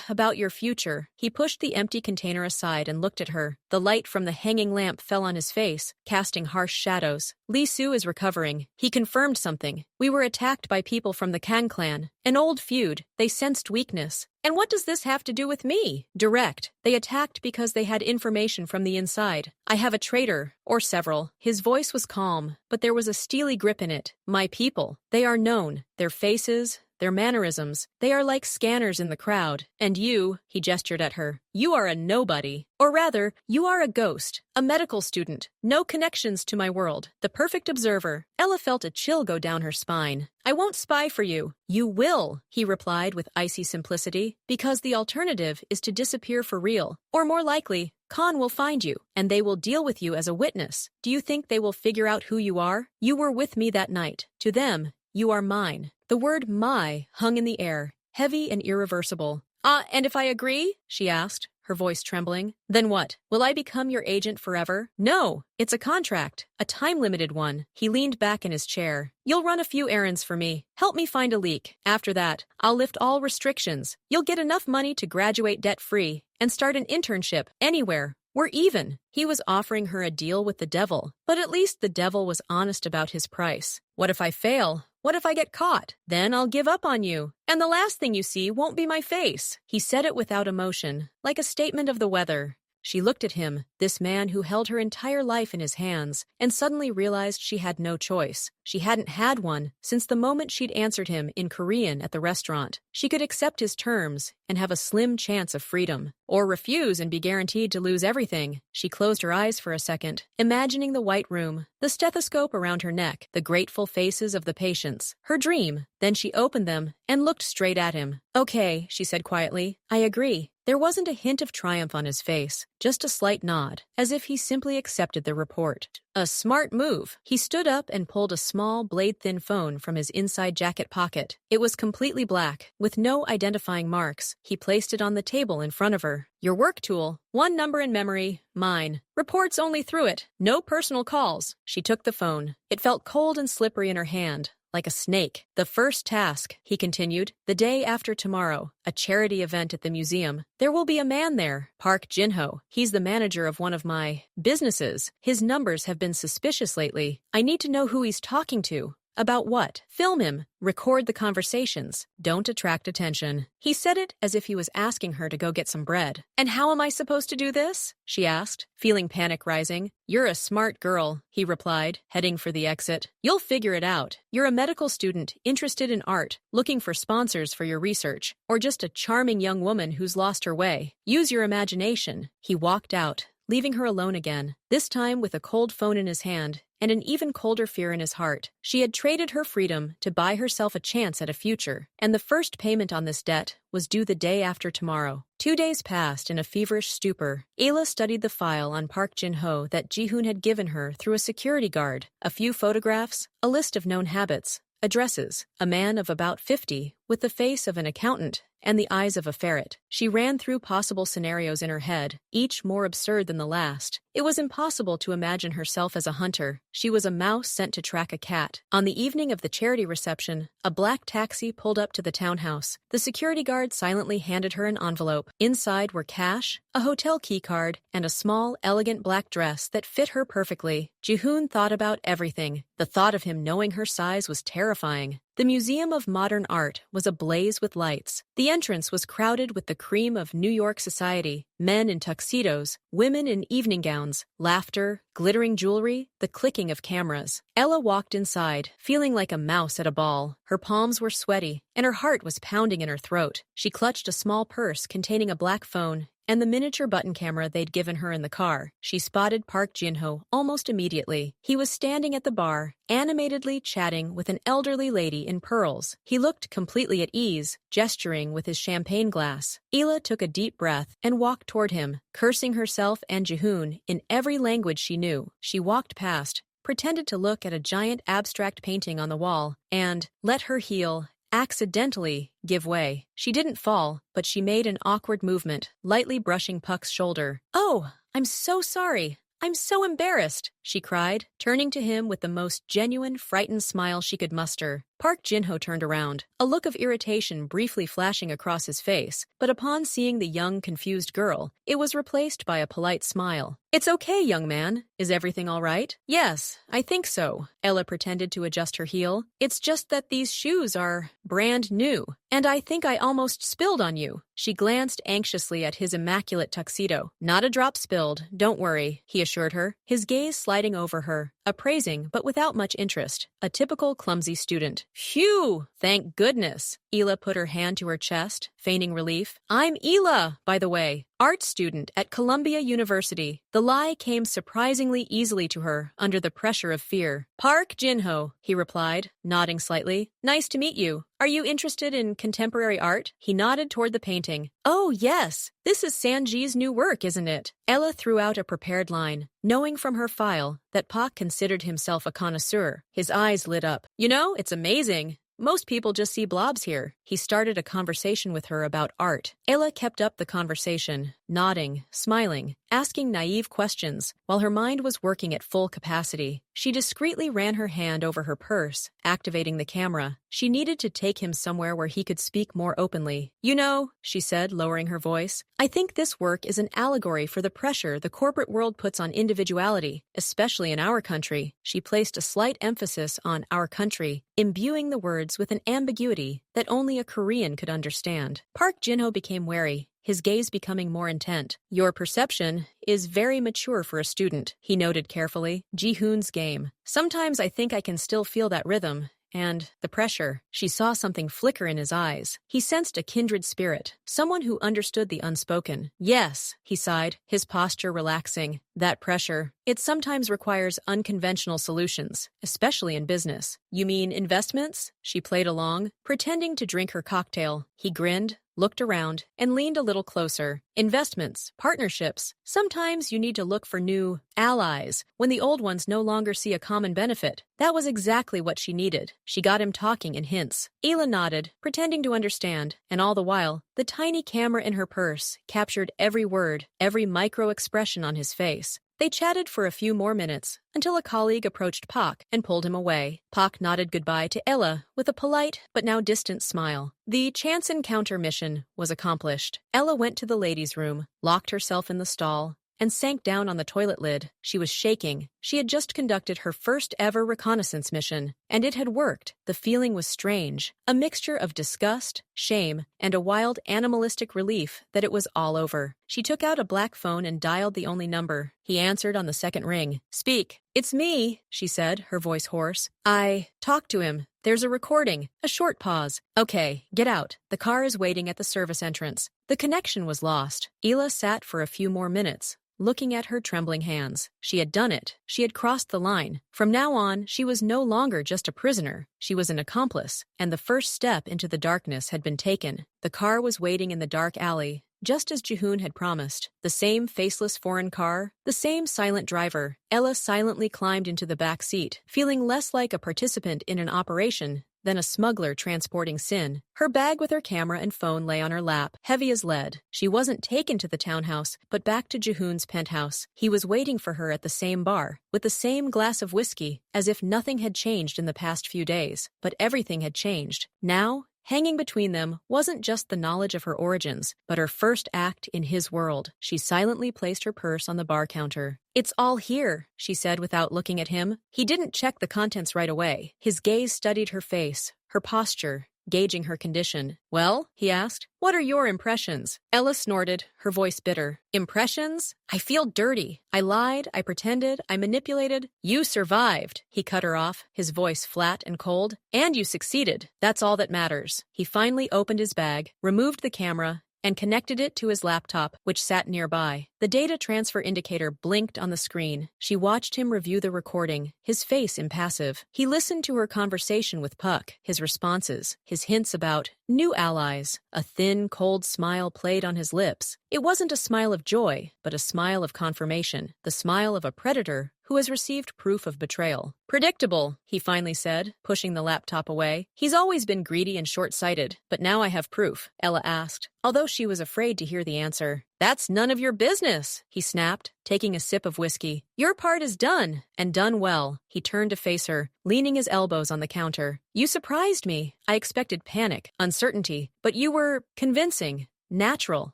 About your future. He pushed the empty container aside and looked at her. The light from the hanging lamp fell on his face, casting harsh shadows. Lee Soo is recovering. He confirmed something. We were attacked by people from the Kang clan. An old feud. They sensed weakness. And what does this have to do with me? Direct. They attacked because they had information from the inside. I have a traitor, or several. His voice was calm, but there was a steely grip in it. My people. They are known. Their faces, their mannerisms, they are like scanners in the crowd. And you, he gestured at her, you are a nobody. Or rather, you are a ghost, a medical student, no connections to my world, the perfect observer. Ella felt a chill go down her spine. I won't spy for you. You will, he replied with icy simplicity, because the alternative is to disappear for real. Or more likely, Khan will find you, and they will deal with you as a witness. Do you think they will figure out who you are? You were with me that night. To them, you are mine. The word my hung in the air, heavy and irreversible. And if I agree? She asked, her voice trembling. Then what? Will I become your agent forever? No, it's a contract, a time-limited one. He leaned back in his chair. You'll run a few errands for me. Help me find a leak. After that, I'll lift all restrictions. You'll get enough money to graduate debt-free and start an internship anywhere. We're even. He was offering her a deal with the devil, but at least the devil was honest about his price. What if I fail? What if I get caught? Then I'll give up on you, and the last thing you see won't be my face. He said it without emotion, like a statement of the weather. She looked at him, this man who held her entire life in his hands, and suddenly realized she had no choice. She hadn't had one since the moment she'd answered him in Korean at the restaurant. She could accept his terms and have a slim chance of freedom, or refuse and be guaranteed to lose everything. She closed her eyes for a second, imagining the white room, the stethoscope around her neck, the grateful faces of the patients. Her dream. Then she opened them and looked straight at him. Okay, she said quietly, I agree. There wasn't a hint of triumph on his face, just a slight nod, as if he simply accepted the report. A smart move. He stood up and pulled a small, blade-thin phone from his inside jacket pocket. It was completely black, with no identifying marks. He placed it on the table in front of her. Your work tool. One number in memory. Mine. Reports only through it. No personal calls. She took the phone. It felt cold and slippery in her hand, like a snake. The first task, he continued, the day after tomorrow, a charity event at the museum. There will be a man there, Park Jin-ho. He's the manager of one of my businesses. His numbers have been suspicious lately. I need to know who he's talking to. About what? Film him. Record the conversations. Don't attract attention. He said it as if he was asking her to go get some bread. And how am I supposed to do this? She asked, feeling panic rising. You're a smart girl, he replied, heading for the exit. You'll figure it out. You're a medical student, interested in art, looking for sponsors for your research, or just a charming young woman who's lost her way. Use your imagination. He walked out, leaving her alone again, this time with a cold phone in his hand and an even colder fear in his heart. She had traded her freedom to buy herself a chance at a future, and the first payment on this debt was due the day after tomorrow. 2 days passed in a feverish stupor. Ayla studied the file on Park Jin-ho that Ji-hoon had given her through a security guard, a few photographs, a list of known habits, addresses, a man of about 50, with the face of an accountant and the eyes of a ferret. She ran through possible scenarios in her head, each more absurd than the last. It was impossible to imagine herself as a hunter. She was a mouse sent to track a cat. On the evening of the charity reception, a black taxi pulled up to the townhouse. The security guard silently handed her an envelope. Inside were cash, a hotel keycard, and a small, elegant black dress that fit her perfectly. Ji-hoon thought about everything. The thought of him knowing her size was terrifying. The Museum of Modern Art was ablaze with lights. The entrance was crowded with the cream of New York society, men in tuxedos, women in evening gowns, laughter, glittering jewelry, the clicking of cameras. Ella walked inside, feeling like a mouse at a ball. Her palms were sweaty, and her heart was pounding in her throat. She clutched a small purse containing a black phone and the miniature button camera they'd given her in the car. She spotted Park Jin-ho almost immediately. He was standing at the bar, animatedly chatting with an elderly lady in pearls. He looked completely at ease, gesturing with his champagne glass. Ayla took a deep breath and walked toward him, cursing herself and Ji-hoon in every language she knew. She walked past, pretended to look at a giant abstract painting on the wall, and let her heel accidentally give way. She didn't fall, but she made an awkward movement, lightly brushing Puck's shoulder. Oh, I'm so sorry. I'm so embarrassed, she cried, turning to him with the most genuine, frightened smile she could muster. Park Jin-ho turned around, a look of irritation briefly flashing across his face, but upon seeing the young, confused girl, it was replaced by a polite smile. It's okay, young man. Is everything all right? Yes, I think so. Ella pretended to adjust her heel. It's just that these shoes are brand new, and I think I almost spilled on you. She glanced anxiously at his immaculate tuxedo. Not a drop spilled, don't worry, he assured her, his gaze sliding over her, appraising but without much interest. A typical clumsy student. Phew! Thank goodness. Ayla put her hand to her chest, feigning relief. I'm Ayla, by the way, art student at Columbia University. The lie came surprisingly easily to her under the pressure of fear. Park Jin-ho, he replied, nodding slightly. Nice to meet you. Are you interested in contemporary art? He nodded toward the painting. Oh, yes. This is Sanji's new work, isn't it? Ella threw out a prepared line, knowing from her file that Park considered himself a connoisseur. His eyes lit up. You know, it's amazing. Most people just see blobs here. He started a conversation with her about art. Ella kept up the conversation, nodding, smiling, asking naive questions, while her mind was working at full capacity. She discreetly ran her hand over her purse, activating the camera. She needed to take him somewhere where he could speak more openly. "You know," she said, lowering her voice, "I think this work is an allegory for the pressure the corporate world puts on individuality, especially in our country." She placed a slight emphasis on our country, imbuing the words with an ambiguity that only a Korean could understand. Park Jin-ho became wary, his gaze becoming more intent. "Your perception is very mature for a student," he noted carefully. "Ji-hoon's game. Sometimes I think I can still feel that rhythm. And the pressure." She saw something flicker in his eyes. He sensed a kindred spirit, someone who understood the unspoken. "Yes," he sighed, his posture relaxing. "That pressure. It sometimes requires unconventional solutions, especially in business." "You mean investments?" She played along, pretending to drink her cocktail. He grinned, looked around, and leaned a little closer. "Investments, partnerships. Sometimes you need to look for new allies when the old ones no longer see a common benefit." That was exactly what she needed. She got him talking in hints. Ela nodded, pretending to understand, and all the while, the tiny camera in her purse captured every word, every micro-expression on his face. They chatted for a few more minutes, until a colleague approached Pak and pulled him away. Pak nodded goodbye to Ella with a polite but now distant smile. The chance encounter mission was accomplished. Ella went to the ladies' room, locked herself in the stall, and sank down on the toilet lid. She was shaking. She had just conducted her first ever reconnaissance mission, and it had worked. The feeling was strange, a mixture of disgust, shame, and a wild animalistic relief that it was all over. She took out a black phone and dialed the only number. He answered on the second ring. "Speak." "It's me," she said, her voice hoarse. "I talked to him. There's a recording." A short pause. "Okay, get out. The car is waiting at the service entrance." The connection was lost. Ela sat for a few more minutes, looking at her trembling hands. She had done it. She had crossed the line. From now on, she was no longer just a prisoner. She was an accomplice, and the first step into the darkness had been taken. The car was waiting in the dark alley, just as Ji-hoon had promised. The same faceless foreign car, the same silent driver. Ella silently climbed into the back seat, feeling less like a participant in an operation than a smuggler transporting sin. Her bag with her camera and phone lay on her lap, heavy as lead. She wasn't taken to the townhouse, but back to Ji-hoon's penthouse. He was waiting for her at the same bar, with the same glass of whiskey, as if nothing had changed in the past few days. But everything had changed. Now, hanging between them wasn't just the knowledge of her origins, but her first act in his world. She silently placed her purse on the bar counter. "It's all here," she said without looking at him. He didn't check the contents right away. His gaze studied her face, her posture, gauging her condition. "Well?" he asked. "What are your impressions?" Ella snorted, her voice bitter. "Impressions? I feel dirty. I lied, I pretended, I manipulated." "You survived," he cut her off, his voice flat and cold. "And you succeeded. That's all that matters." He finally opened his bag, removed the camera, and connected it to his laptop, which sat nearby. The data transfer indicator blinked on the screen. She watched him review the recording, his face impassive. He listened to her conversation with Puck, his responses, his hints about new allies. A thin, cold smile played on his lips. It wasn't a smile of joy, but a smile of confirmation, the smile of a predator who has received proof of betrayal. "Predictable," he finally said, pushing the laptop away. "He's always been greedy and short-sighted, but now I have proof," Ella asked, although she was afraid to hear the answer. "That's none of your business," he snapped, taking a sip of whiskey. "Your part is done, and done well." He turned to face her, leaning his elbows on the counter. "You surprised me. I expected panic, uncertainty, but you were convincing, natural."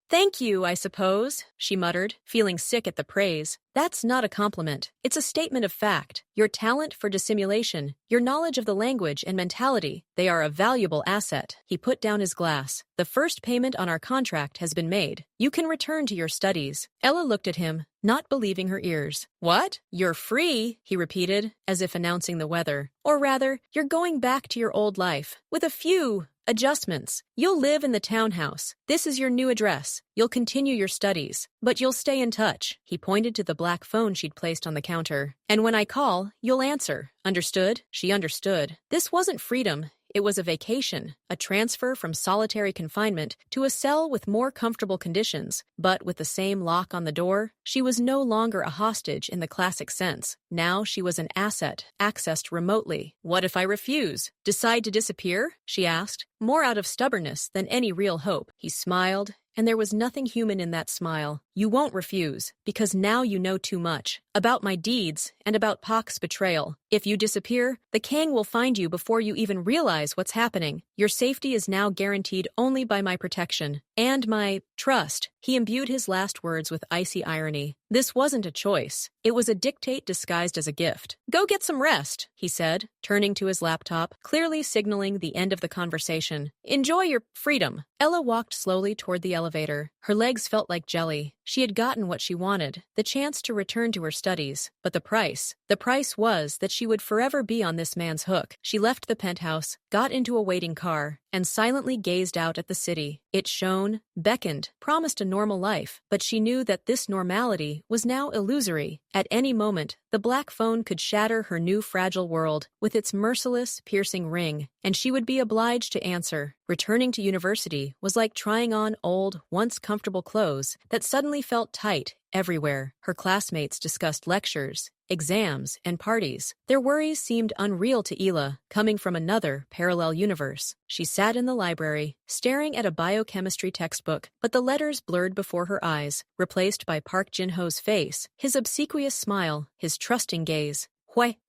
"Thank you, I suppose," she muttered, feeling sick at the praise. "That's not a compliment. It's a statement of fact. Your talent for dissimulation, your knowledge of the language and mentality, they are a valuable asset." He put down his glass. "The first payment on our contract has been made. You can return to your studies." Ella looked at him, not believing her ears. "What? You're free?" he repeated, as if announcing the weather. "Or rather, you're going back to your old life, with a few adjustments. You'll live in the townhouse. This is your new address. You'll continue your studies, but you'll stay in touch." He pointed to the black phone she'd placed on the counter. "And when I call, you'll answer. Understood?" She understood. This wasn't freedom. It was a vacation, a transfer from solitary confinement to a cell with more comfortable conditions, but with the same lock on the door. She was no longer a hostage in the classic sense. Now she was an asset, accessed remotely. What if I refuse? Decide to disappear? She asked, more out of stubbornness than any real hope. He smiled, and there was nothing human in that smile. You won't refuse, because now you know too much. About my deeds, and about Pak's betrayal. If you disappear, the Kang will find you before you even realize what's happening. Your safety is now guaranteed only by my protection. And my trust. He imbued his last words with icy irony. This wasn't a choice. It was a dictate disguised as a gift. Go get some rest, he said, turning to his laptop, clearly signaling the end of the conversation. Enjoy your freedom. Ella walked slowly toward the elevator. Her legs felt like jelly. She had gotten what she wanted, the chance to return to her studies. But the price was that she would forever be on this man's hook. She left the penthouse, got into a waiting car, and silently gazed out at the city. It shone, beckoned, promised a normal life, but she knew that this normality was now illusory. At any moment, the black phone could shatter her new fragile world with its merciless, piercing ring, and she would be obliged to answer. Returning to university was like trying on old, once comfortable clothes that suddenly felt tight everywhere. Her classmates discussed lectures, exams, and parties. Their worries seemed unreal to Ela, coming from another parallel universe. She sat in the library, staring at a biochemistry textbook, but the letters blurred before her eyes, replaced by Park Jin-ho's face, his obsequious smile, his trusting gaze.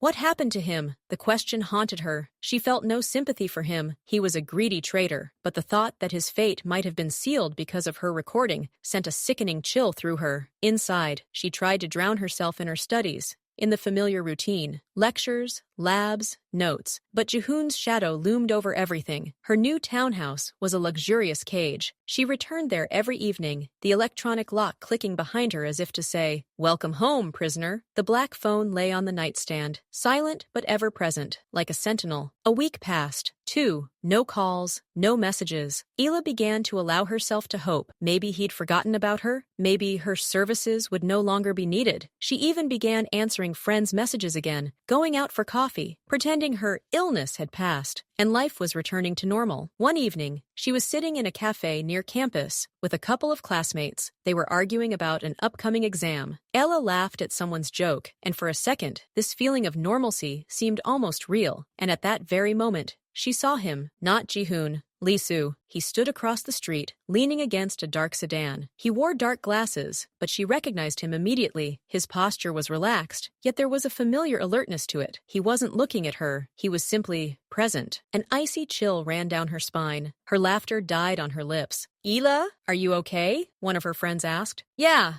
What happened to him? The question haunted her. She felt no sympathy for him. He was a greedy traitor, but the thought that his fate might have been sealed because of her recording sent a sickening chill through her. Inside, she tried to drown herself in her studies, in the familiar routine, lectures, labs, notes, but Jihoon's shadow loomed over everything. Her new townhouse was a luxurious cage. She returned there every evening, the electronic lock clicking behind her as if to say, "Welcome home, prisoner." The black phone lay on the nightstand, silent but ever present, like a sentinel. A week passed. 2. No calls, no messages. Ela began to allow herself to hope. Maybe he'd forgotten about her. Maybe her services would no longer be needed. She even began answering friends' messages again, going out for coffee, pretending her illness had passed, and life was returning to normal. One evening, she was sitting in a cafe near campus with a couple of classmates. They were arguing about an upcoming exam. Ella laughed at someone's joke, and for a second, this feeling of normalcy seemed almost real. And at that very moment, she saw him, not Jihoon, Lee Soo. He stood across the street, leaning against a dark sedan. He wore dark glasses, but she recognized him immediately. His posture was relaxed, yet there was a familiar alertness to it. He wasn't looking at her. He was simply present. An icy chill ran down her spine. Her laughter died on her lips. "Ela, are you okay?" one of her friends asked. Yeah.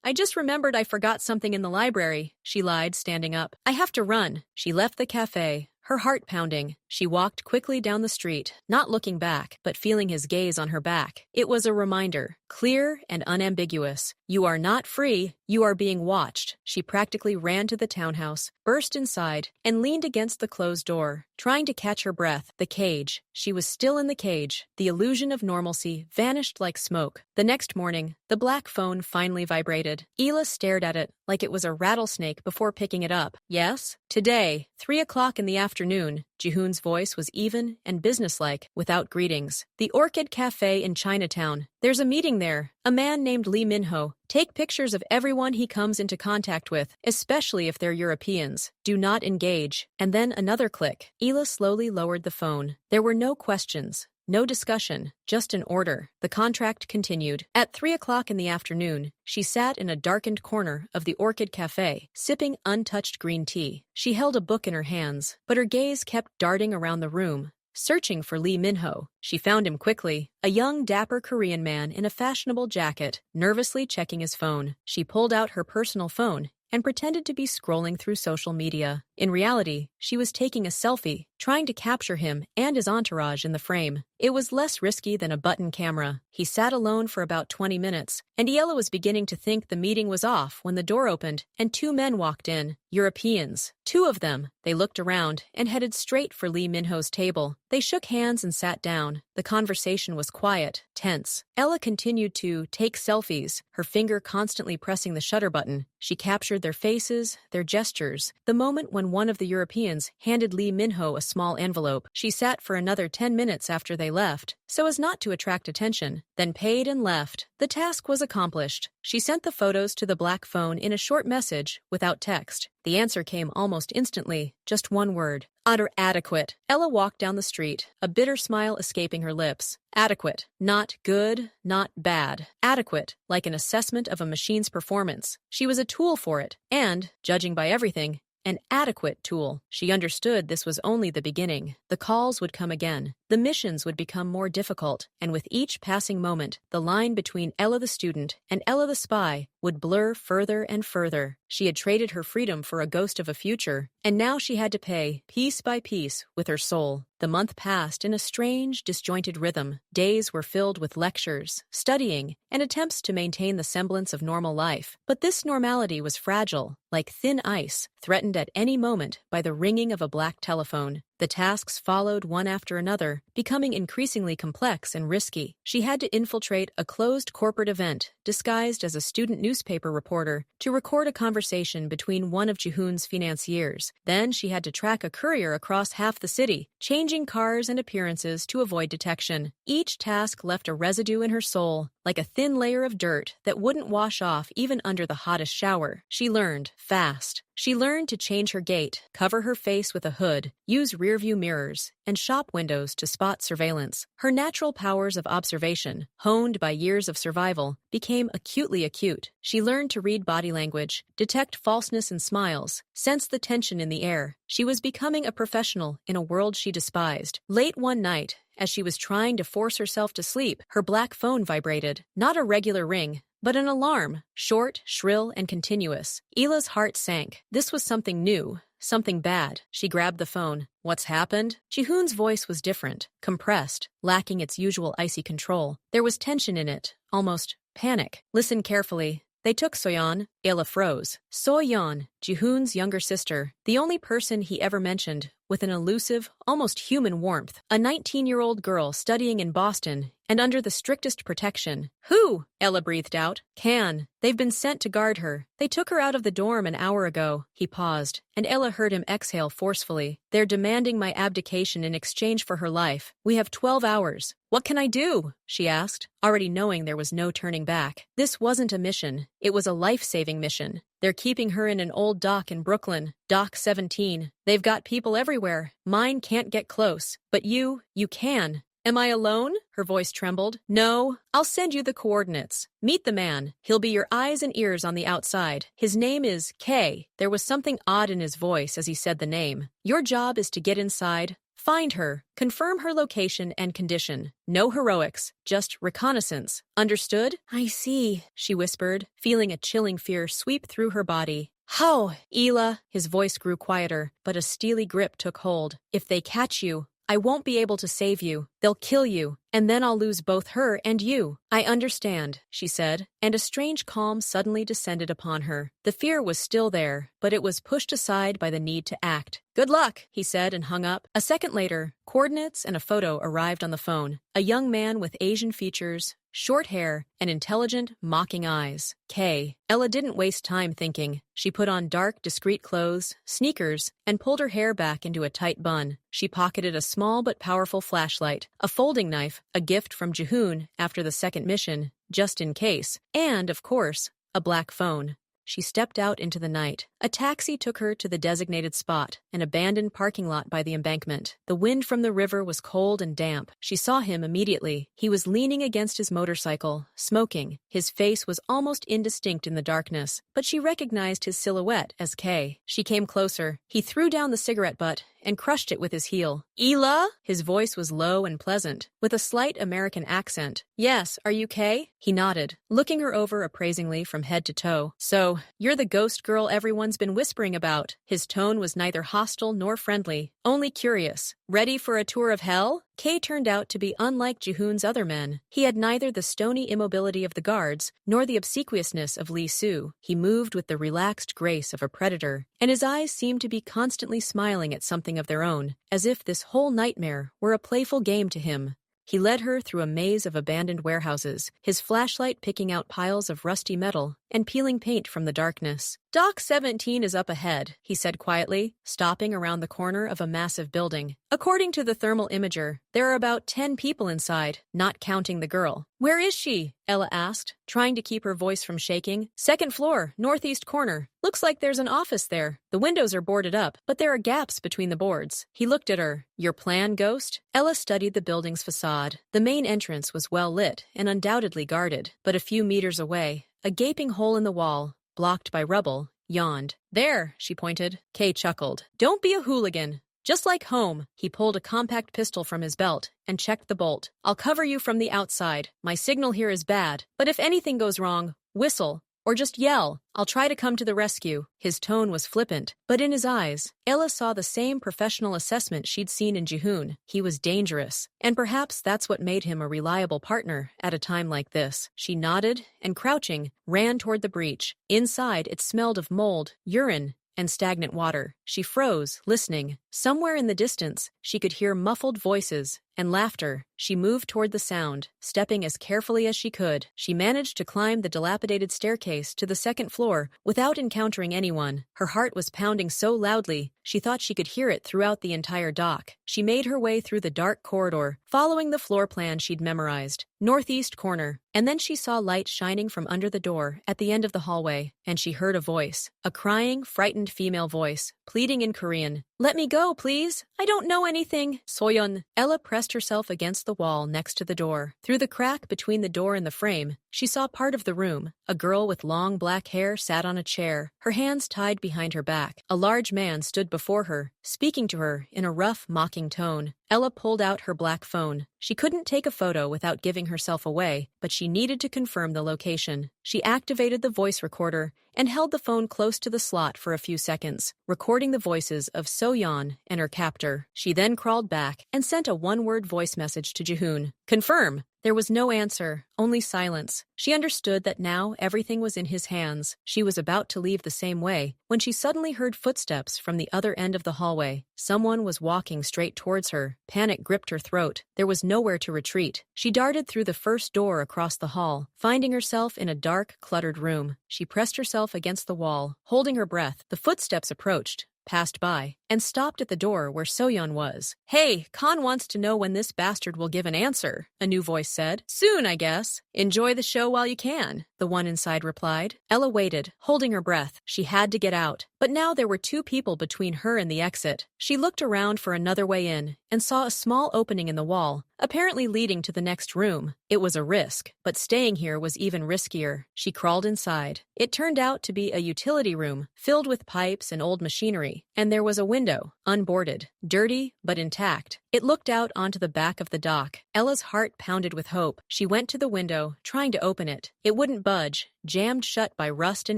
I just remembered I forgot something in the library," she lied, standing up. "I have to run." She left the cafe, her heart pounding. She walked quickly down the street, not looking back, but feeling his gaze on her back. It was a reminder, clear and unambiguous. You are not free, you are being watched. She practically ran to the townhouse, burst inside, and leaned against the closed door, trying to catch her breath. The cage. She was still in the cage. The illusion of normalcy vanished like smoke. The next morning, the black phone finally vibrated. Ela stared at it like it was a rattlesnake before picking it up. "Yes? Today, 3 o'clock in the afternoon." Jihoon's voice was even and businesslike, without greetings. "The Orchid Cafe in Chinatown. There's a meeting there. A man named Lee Min-ho. Take pictures of everyone he comes into contact with, especially if they're Europeans. Do not engage." And then another click. Ela slowly lowered the phone. There were no questions. No discussion, just an order. The contract continued. At 3 o'clock in the afternoon, she sat in a darkened corner of the Orchid Cafe, sipping untouched green tea. She held a book in her hands, but her gaze kept darting around the room, searching for Lee Min-ho. She found him quickly, a young, dapper Korean man in a fashionable jacket, nervously checking his phone. She pulled out her personal phone and pretended to be scrolling through social media. In reality, she was taking a selfie, trying to capture him and his entourage in the frame. It was less risky than a button camera. He sat alone for about 20 minutes, and Ella was beginning to think the meeting was off when the door opened and 2 men walked in. Europeans. 2 of them. They looked around and headed straight for Lee Min-ho's table. They shook hands and sat down. The conversation was quiet, tense. Ella continued to take selfies, her finger constantly pressing the shutter button. She captured their faces, their gestures, the moment when when one of the Europeans handed Lee Minho a small envelope. She sat for another 10 minutes after they left, so as not to attract attention, then paid and left. The task was accomplished. She sent the photos to the black phone in a short message, without text. The answer came almost instantly, just one word. Utter adequate. Ella walked down the street, a bitter smile escaping her lips. Adequate. Not good, not bad. Adequate, like an assessment of a machine's performance. She was a tool for it, and, judging by everything, an adequate tool. She understood this was only the beginning. The calls would come again. The missions would become more difficult, and with each passing moment, the line between Ella the student and Ella the spy would blur further and further. She had traded her freedom for a ghost of a future, and now she had to pay, piece by piece, with her soul. The month passed in a strange, disjointed rhythm. Days were filled with lectures, studying, and attempts to maintain the semblance of normal life. But this normality was fragile, like thin ice, threatened at any moment by the ringing of a black telephone. The tasks followed one after another, becoming increasingly complex and risky. She had to infiltrate a closed corporate event, disguised as a student newspaper reporter, to record a conversation between one of Jihoon's financiers. Then she had to track a courier across half the city, changing cars and appearances to avoid detection. Each task left a residue in her soul, like a thin layer of dirt that wouldn't wash off even under the hottest shower. She learned, fast. She learned to change her gait, cover her face with a hood, use rearview mirrors, and shop windows to spot surveillance. Her natural powers of observation, honed by years of survival, became acutely acute. She learned to read body language, detect falseness in smiles, sense the tension in the air. She was becoming a professional in a world she despised. Late one night, as she was trying to force herself to sleep, her black phone vibrated. Not a regular ring, but an alarm, short, shrill, and continuous. Ela's heart sank. This was something new, something bad. She grabbed the phone. What's happened? Jihoon's voice was different, compressed, lacking its usual icy control. There was tension in it, almost panic. Listen carefully. They took Soyeon. Ella froze. Soyeon, Jihoon's younger sister, the only person he ever mentioned, with an elusive, almost human warmth. A 19-year-old girl studying in Boston and under the strictest protection. Who? Ella breathed out. Can. They've been sent to guard her. They took her out of the dorm an hour ago. He paused, and Ella heard him exhale forcefully. They're demanding my abdication in exchange for her life. We have 12 hours. What can I do? She asked, already knowing there was no turning back. This wasn't a mission. It was a life-saving mission. They're keeping her in an old dock in Brooklyn, Dock 17. They've got people everywhere. Mine can't get close. But you can. Am I alone? Her voice trembled. No, I'll send you the coordinates. Meet the man. He'll be your eyes and ears on the outside. His name is K. There was something odd in his voice as he said the name. Your job is to get inside, find her, confirm her location and condition. No heroics, just reconnaissance. Understood? I see, she whispered, feeling a chilling fear sweep through her body. How, Ela? His voice grew quieter, but a steely grip took hold. If they catch you, I won't be able to save you. They'll kill you, and then I'll lose both her and you. I understand, she said, and a strange calm suddenly descended upon her. The fear was still there, but it was pushed aside by the need to act. Good luck, he said and hung up. A second later, coordinates and a photo arrived on the phone. A young man with Asian features, short hair, and intelligent, mocking eyes. K. Ella didn't waste time thinking. She put on dark, discreet clothes, sneakers, and pulled her hair back into a tight bun. She pocketed a small but powerful flashlight, a folding knife, a gift from Jihoon after the second mission, just in case, and, of course, a black phone. She stepped out into the night. A taxi took her to the designated spot, an abandoned parking lot by the embankment. The wind from the river was cold and damp. She saw him immediately. He was leaning against his motorcycle, smoking. His face was almost indistinct in the darkness, but she recognized his silhouette as Kay. She came closer. He threw down the cigarette butt and crushed it with his heel. Ela? His voice was low and pleasant, with a slight American accent. Yes, are you Kay? He nodded, looking her over appraisingly from head to toe. So, you're the ghost girl everyone's been whispering about. His tone was neither hostile nor friendly, only curious. Ready for a tour of hell? Kay turned out to be unlike Jihoon's other men. He had neither the stony immobility of the guards nor the obsequiousness of Lee Soo. He moved with the relaxed grace of a predator, and his eyes seemed to be constantly smiling at something of their own, as if this whole nightmare were a playful game to him. He led her through a maze of abandoned warehouses, his flashlight picking out piles of rusty metal and peeling paint from the darkness. Dock 17 is up ahead, he said quietly, stopping around the corner of a massive building. According to the thermal imager, there are about 10 people inside, not counting the girl. Where is she? Ella asked, trying to keep her voice from shaking. Second floor, northeast corner. Looks like there's an office there. The windows are boarded up, but there are gaps between the boards. He looked at her. Your plan, Ghost? Ella studied the building's facade. The main entrance was well lit and undoubtedly guarded, but a few meters away, a gaping hole in the wall, blocked by rubble, yawned. There, she pointed. Kay chuckled. Don't be a hooligan. Just like home, he pulled a compact pistol from his belt and checked the bolt. I'll cover you from the outside. My signal here is bad, but if anything goes wrong, whistle. Or just yell. I'll try to come to the rescue. His tone was flippant, but in his eyes, Ella saw the same professional assessment she'd seen in Jihoon. He was dangerous, and perhaps that's what made him a reliable partner at a time like this. She nodded and, crouching, ran toward the breach. Inside, it smelled of mold, urine, and stagnant water. She froze, listening. Somewhere in the distance, she could hear muffled voices and laughter. She moved toward the sound, stepping as carefully as she could. She managed to climb the dilapidated staircase to the second floor without encountering anyone. Her heart was pounding so loudly, she thought she could hear it throughout the entire dock. She made her way through the dark corridor, following the floor plan she'd memorized. Northeast corner. And then she saw light shining from under the door at the end of the hallway, and she heard a voice. A crying, frightened female voice, pleading in Korean. Let me go, please. I don't know anything. Soyeon. Ella pressed herself against the wall next to the door. Through the crack between the door and the frame, she saw part of the room. A girl with long black hair sat on a chair, her hands tied behind her back. A large man stood before her, speaking to her in a rough, mocking tone. Ella pulled out her black phone. She couldn't take a photo without giving herself away, but she needed to confirm the location. She activated the voice recorder and held the phone close to the slot for a few seconds, recording the voices of So-yeon and her captor. She then crawled back and sent a one-word voice message to Jihoon. Confirm. There was no answer, only silence. She understood that now everything was in his hands. She was about to leave the same way when she suddenly heard footsteps from the other end of the hallway. Someone was walking straight towards her. Panic gripped her throat. There was nowhere to retreat. She darted through the first door across the hall, finding herself in a dark, cluttered room. She pressed herself against the wall, holding her breath. The footsteps approached, passed by, and stopped at the door where Soyeon was. Hey, Khan wants to know when this bastard will give an answer, a new voice said. Soon, I guess. Enjoy the show while you can, the one inside replied. Ella waited, holding her breath. She had to get out. But now there were two people between her and the exit. She looked around for another way in and saw a small opening in the wall, apparently leading to the next room. It was a risk, but staying here was even riskier. She crawled inside. It turned out to be a utility room filled with pipes and old machinery, and there was a window, unboarded, dirty but intact. It looked out onto the back of the dock. Ella's heart pounded with hope. She went to the window, trying to open it. It wouldn't budge, jammed shut by rust and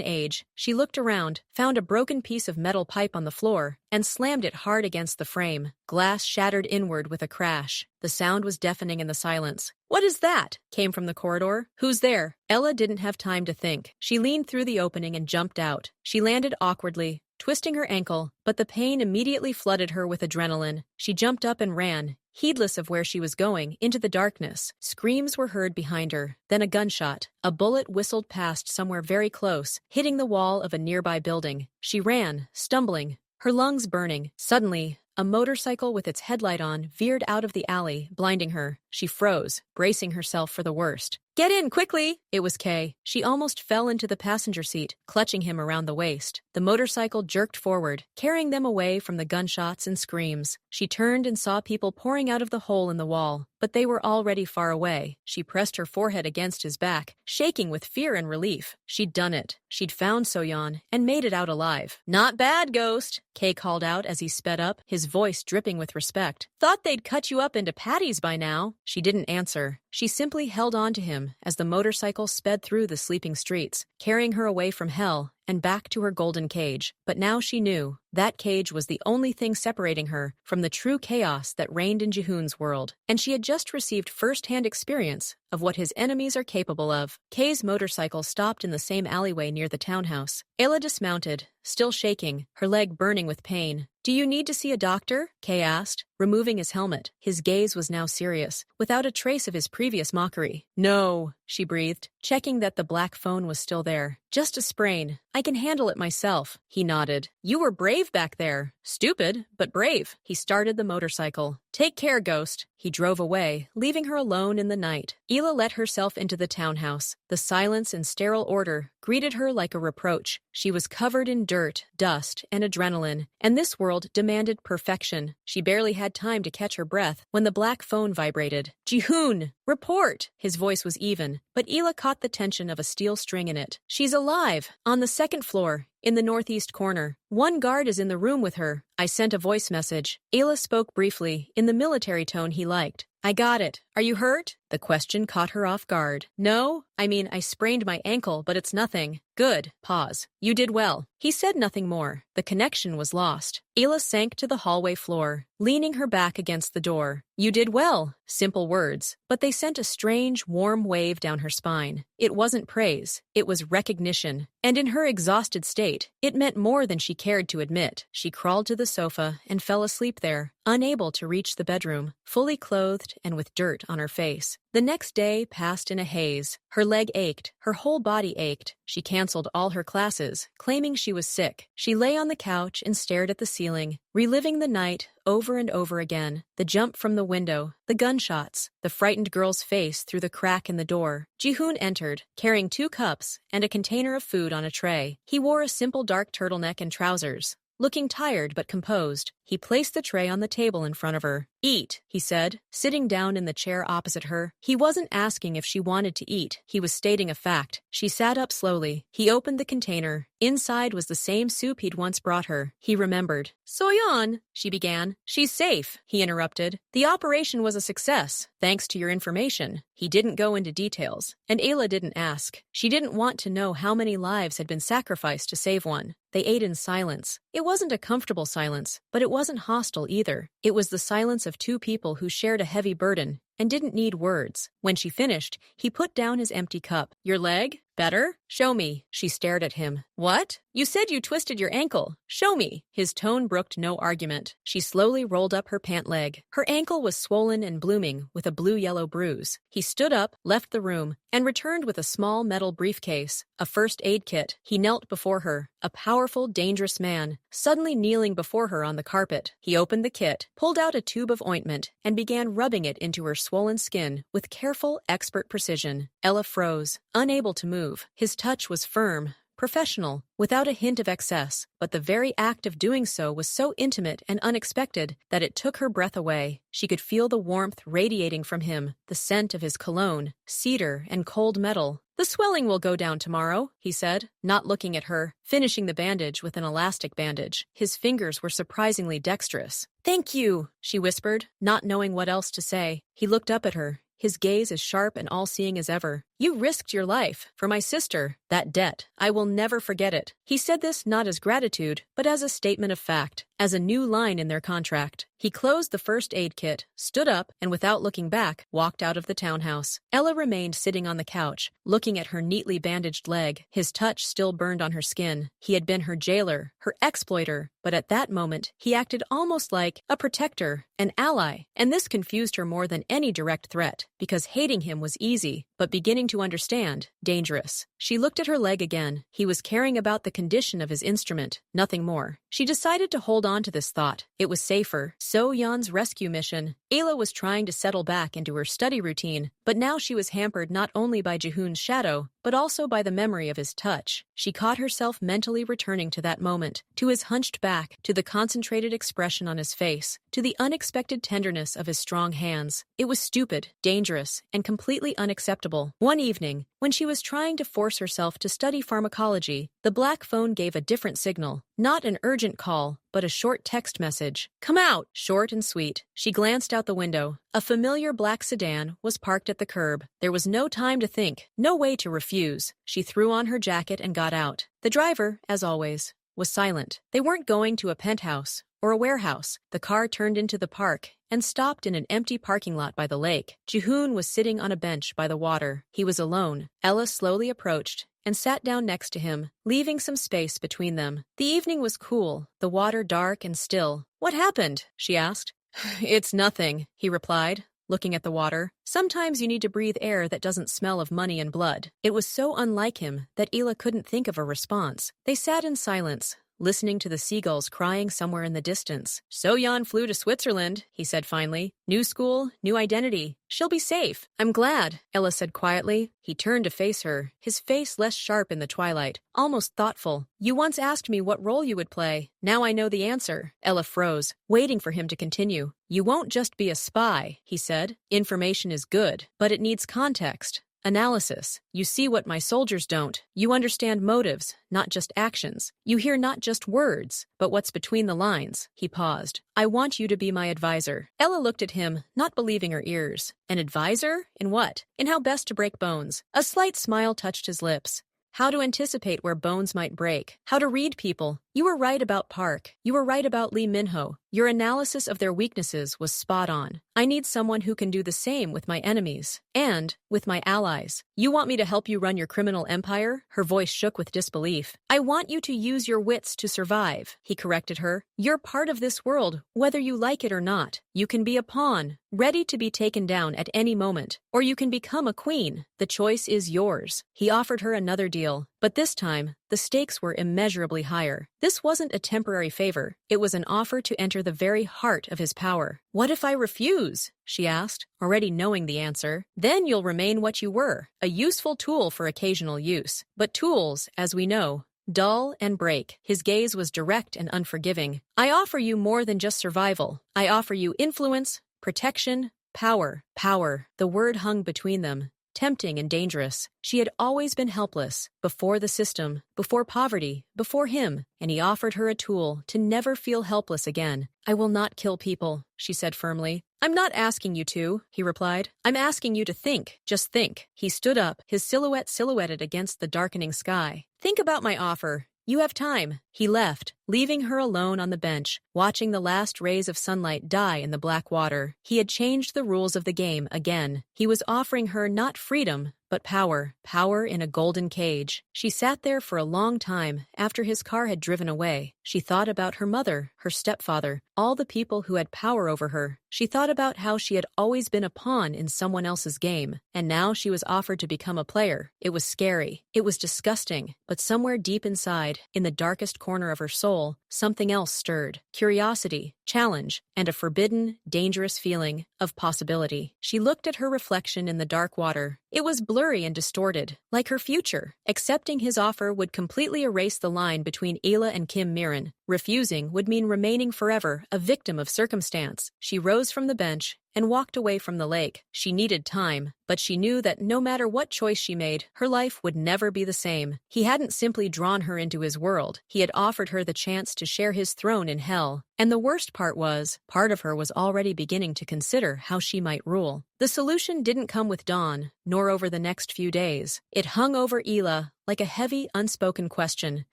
age. She looked around, found a broken piece of metal pipe on the floor, and slammed it hard against the frame. Glass shattered inward with a crash. The sound was deafening in the silence. What is that? Came from the corridor. Who's there? Ella didn't have time to think. She leaned through the opening and jumped out. She landed awkwardly, twisting her ankle, but the pain immediately flooded her with adrenaline. She jumped up and ran, heedless of where she was going, into the darkness. Screams were heard behind her, then a gunshot. A bullet whistled past somewhere very close, hitting the wall of a nearby building. She ran, stumbling, her lungs burning. Suddenly, a motorcycle with its headlight on veered out of the alley, blinding her. She froze, bracing herself for the worst. Get in, quickly! It was Kay. She almost fell into the passenger seat, clutching him around the waist. The motorcycle jerked forward, carrying them away from the gunshots and screams. She turned and saw people pouring out of the hole in the wall, but they were already far away. She pressed her forehead against his back, shaking with fear and relief. She'd done it. She'd found Soyeon and made it out alive. Not bad, Ghost, Kay called out as he sped up, his voice dripping with respect. Thought they'd cut you up into patties by now. She didn't answer. She simply held on to him as the motorcycle sped through the sleeping streets, carrying her away from hell and back to her golden cage. But now she knew that cage was the only thing separating her from the true chaos that reigned in Jihoon's world, and she had just received first-hand experience of what his enemies are capable of. Kay's motorcycle stopped in the same alleyway near the townhouse. Ayla dismounted, still shaking, her leg burning with pain. Do you need to see a doctor? Kay asked, removing his helmet. His gaze was now serious, without a trace of his previous mockery. No, she breathed, checking that the black phone was still there. Just a sprain. I can handle it myself. He nodded. You were brave back there. Stupid, but brave. He started the motorcycle. Take care, Ghost. He drove away, leaving her alone in the night. Ela let herself into the townhouse. The silence and sterile order greeted her like a reproach. She was covered in dirt, dust, and adrenaline, and this world demanded perfection. She barely had time to catch her breath when the black phone vibrated. Jihoon! Report! His voice was even, but Ela caught the tension of a steel string in it. She's alive! On the second floor, in the northeast corner. One guard is in the room with her. I sent a voice message. Ela spoke briefly, in the military tone he liked. I got it. Are you hurt? The question caught her off guard. No, I sprained my ankle, but it's nothing. Good. Pause. You did well. He said nothing more. The connection was lost. Ela sank to the hallway floor, leaning her back against the door. You did well. Simple words, but they sent a strange, warm wave down her spine. It wasn't praise. It was recognition. And in her exhausted state, it meant more than she cared to admit. She crawled to the sofa and fell asleep there, unable to reach the bedroom, fully clothed and with dirt on her face. The next day passed in a haze. Her leg ached. Her whole body ached. She canceled all her classes, claiming she was sick. She lay on the couch and stared at the ceiling, reliving the night over and over again. The jump from the window, the gunshots, the frightened girl's face through the crack in the door. Jihoon entered, carrying 2 cups and a container of food on a tray. He wore a simple dark turtleneck and trousers. Looking tired but composed, he placed the tray on the table in front of her. Eat, he said, sitting down in the chair opposite her. He wasn't asking if she wanted to eat. He was stating a fact. She sat up slowly. He opened the container. Inside was the same soup he'd once brought her. He remembered. Soyeon, she began. She's safe, he interrupted. The operation was a success, thanks to your information. He didn't go into details, and Ayla didn't ask. She didn't want to know how many lives had been sacrificed to save one. They ate in silence. It wasn't a comfortable silence, but it wasn't hostile either. It was the silence of 2 people who shared a heavy burden and didn't need words. When she finished, he put down his empty cup. Your leg? Better? Show me. She stared at him. What? You said you twisted your ankle. Show me. His tone brooked no argument. She slowly rolled up her pant leg. Her ankle was swollen and blooming with a blue-yellow bruise. He stood up, left the room, and returned with a small metal briefcase, a first aid kit. He knelt before her, a powerful, dangerous man, suddenly kneeling before her on the carpet. He opened the kit, pulled out a tube of ointment, and began rubbing it into her swollen skin with careful, expert precision. Ella froze, unable to move. His touch was firm, professional, without a hint of excess, but the very act of doing so was so intimate and unexpected that it took her breath away. She could feel the warmth radiating from him, the scent of his cologne, cedar, and cold metal. The swelling will go down tomorrow, he said, not looking at her, finishing the bandage with an elastic bandage. His fingers were surprisingly dexterous. Thank you, she whispered, not knowing what else to say. He looked up at her, his gaze as sharp and all-seeing as ever. You risked your life for my sister. That debt, I will never forget it. He said this not as gratitude, but as a statement of fact, as a new line in their contract. He closed the first aid kit, stood up, and without looking back, walked out of the townhouse. Ella remained sitting on the couch, looking at her neatly bandaged leg. His touch still burned on her skin. He had been her jailer, her exploiter, but at that moment, he acted almost like a protector, an ally, and this confused her more than any direct threat, because hating him was easy, but beginning to understand, dangerous. She looked at her leg again. He was caring about the condition of his instrument, nothing more. She decided to hold on to this thought. It was safer. So-yeon's rescue mission. Ayla was trying to settle back into her study routine, but now she was hampered not only by Jihoon's shadow, but also by the memory of his touch. She caught herself mentally returning to that moment, to his hunched back, to the concentrated expression on his face, to the unexpected tenderness of his strong hands. It was stupid, dangerous, and completely unacceptable. One evening, when she was trying to force herself to study pharmacology, the black phone gave a different signal. Not an urgent call, but a short text message. Come out! Short and sweet. She glanced out the window. A familiar black sedan was parked at the curb. There was no time to think, no way to refuse. She threw on her jacket and got out. The driver, as always, was silent. They weren't going to a penthouse or a warehouse. The car turned into the park and stopped in an empty parking lot by the lake. Jihoon was sitting on a bench by the water. He was alone. Ella slowly approached and sat down next to him, leaving some space between them. The evening was cool, the water dark and still. What happened? She asked. It's nothing, he replied, looking at the water. Sometimes you need to breathe air that doesn't smell of money and blood. It was so unlike him that Ela couldn't think of a response. They sat in silence, listening to the seagulls crying somewhere in the distance. "So Jan flew to Switzerland," he said finally. "New school, new identity. She'll be safe." "I'm glad," Ella said quietly. He turned to face her, his face less sharp in the twilight, almost thoughtful. "You once asked me what role you would play. Now I know the answer." Ella froze, waiting for him to continue. "You won't just be a spy," he said. "Information is good, but it needs context. Analysis. You see what my soldiers don't. You understand motives, not just actions. You hear not just words, but what's between the lines." He paused. "I want you to be my advisor." Ella looked at him, not believing her ears. An advisor? In what? In how best to break bones. A slight smile touched his lips. How to anticipate where bones might break. How to read people. You were right about Park. You were right about Lee Minho. Your analysis of their weaknesses was spot on. I need someone who can do the same with my enemies. And with my allies. You want me to help you run your criminal empire? Her voice shook with disbelief. "I want you to use your wits to survive," he corrected her. "You're part of this world, whether you like it or not. You can be a pawn, ready to be taken down at any moment. Or you can become a queen. The choice is yours." He offered her another deal. But this time, the stakes were immeasurably higher. This wasn't a temporary favor. It was an offer to enter the very heart of his power. "What if I refuse?" she asked, already knowing the answer. "Then you'll remain what you were, a useful tool for occasional use. But tools, as we know, dull and break." His gaze was direct and unforgiving. "I offer you more than just survival. I offer you influence, protection, power." Power. The word hung between them. Tempting and dangerous. She had always been helpless, before the system, before poverty, before him, and he offered her a tool to never feel helpless again. "I will not kill people," she said firmly. "I'm not asking you to," he replied. "I'm asking you to think. Just think." He stood up, his silhouette silhouetted against the darkening sky. "Think about my offer. You have time." He left, leaving her alone on the bench, watching the last rays of sunlight die in the black water. He had changed the rules of the game again. He was offering her not freedom, but power. Power in a golden cage. She sat there for a long time after his car had driven away. She thought about her mother, her stepfather, all the people who had power over her. She thought about how she had always been a pawn in someone else's game, and now she was offered to become a player. It was scary. It was disgusting. But somewhere deep inside, in the darkest corner of her soul, something else stirred. Curiosity, challenge, and a forbidden, dangerous feeling of possibility. She looked at her reflection in the dark water. It was blurry and distorted, like her future. Accepting his offer would completely erase the line between Ela and Kim Mirren. Refusing would mean remaining forever a victim of circumstance. She rose from the bench and walked away from the lake. She needed time, but she knew that no matter what choice she made, her life would never be the same. He hadn't simply drawn her into his world. He had offered her the chance to share his throne in hell. And the worst part was, part of her was already beginning to consider how she might rule. The solution didn't come with dawn, nor over the next few days. It hung over Ela like a heavy, unspoken question,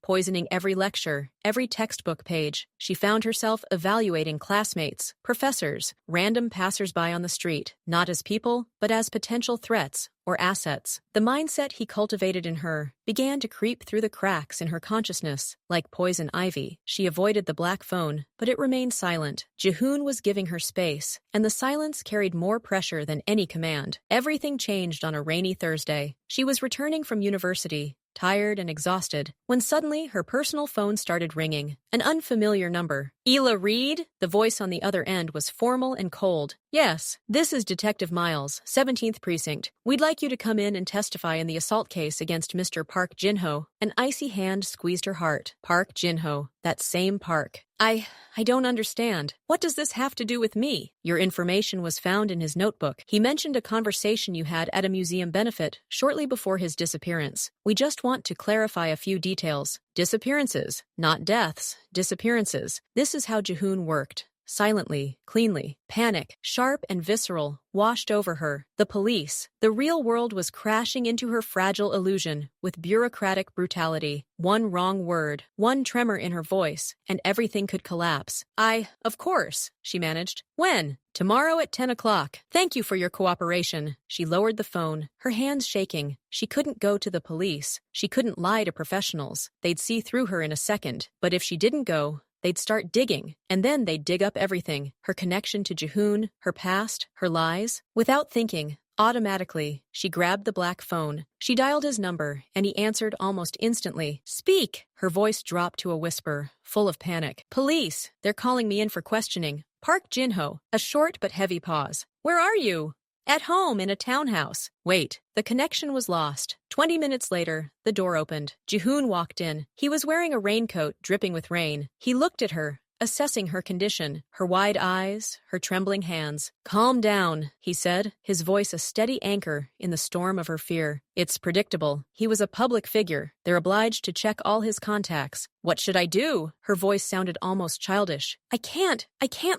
poisoning every lecture, every textbook page. She found herself evaluating classmates, professors, random passers-by on the street, not as people, but as potential threats or assets. The mindset he cultivated in her began to creep through the cracks in her consciousness, like poison ivy. She avoided the black phone, but it remained silent. Jihoon was giving her space, and the silence carried more pressure than any command. Everything changed on a rainy Thursday. She was returning from university, tired and exhausted, when suddenly her personal phone started ringing. An unfamiliar number. "Ela Reed?" The voice on the other end was formal and cold. "Yes, this is Detective Miles, 17th Precinct. We'd like you to come in and testify in the assault case against Mr. Park Jin-ho." An icy hand squeezed her heart. Park Jin-ho. That same Park. I don't understand. What does this have to do with me?" "Your information was found in his notebook. He mentioned a conversation you had at a museum benefit shortly before his disappearance. We just want to clarify a few details. Disappearances, not deaths. Disappearances. This is how Jihoon worked. Silently, cleanly. Panic, sharp and visceral, washed over her. The police. The real world was crashing into her fragile illusion with bureaucratic brutality. One wrong word, one tremor in her voice, and everything could collapse. Of course," she managed. "When?" "Tomorrow at 10 o'clock. Thank you for your cooperation." She lowered the phone, her hands shaking. She couldn't go to the police. She couldn't lie to professionals. They'd see through her in a second. But if she didn't go, They'd start digging, and then they'd dig up everything. Her connection to Jihoon, her past, her lies. Without thinking, automatically, she grabbed the black phone. She dialed his number, and he answered almost instantly. "Speak!" Her voice dropped to a whisper, full of panic. "Police! They're calling me in for questioning." Park Jinho, a short but heavy pause. "Where are you?" "At home, in a townhouse." Wait. The connection was lost. 20 minutes later, the door opened. Jihoon walked in. He was wearing a raincoat dripping with rain. He looked at her, assessing her condition, her wide eyes, her trembling hands. "Calm down," he said, his voice a steady anchor in the storm of her fear. "It's predictable. He was a public figure. They're obliged to check all his contacts." "What should I do?" Her voice sounded almost childish. I can't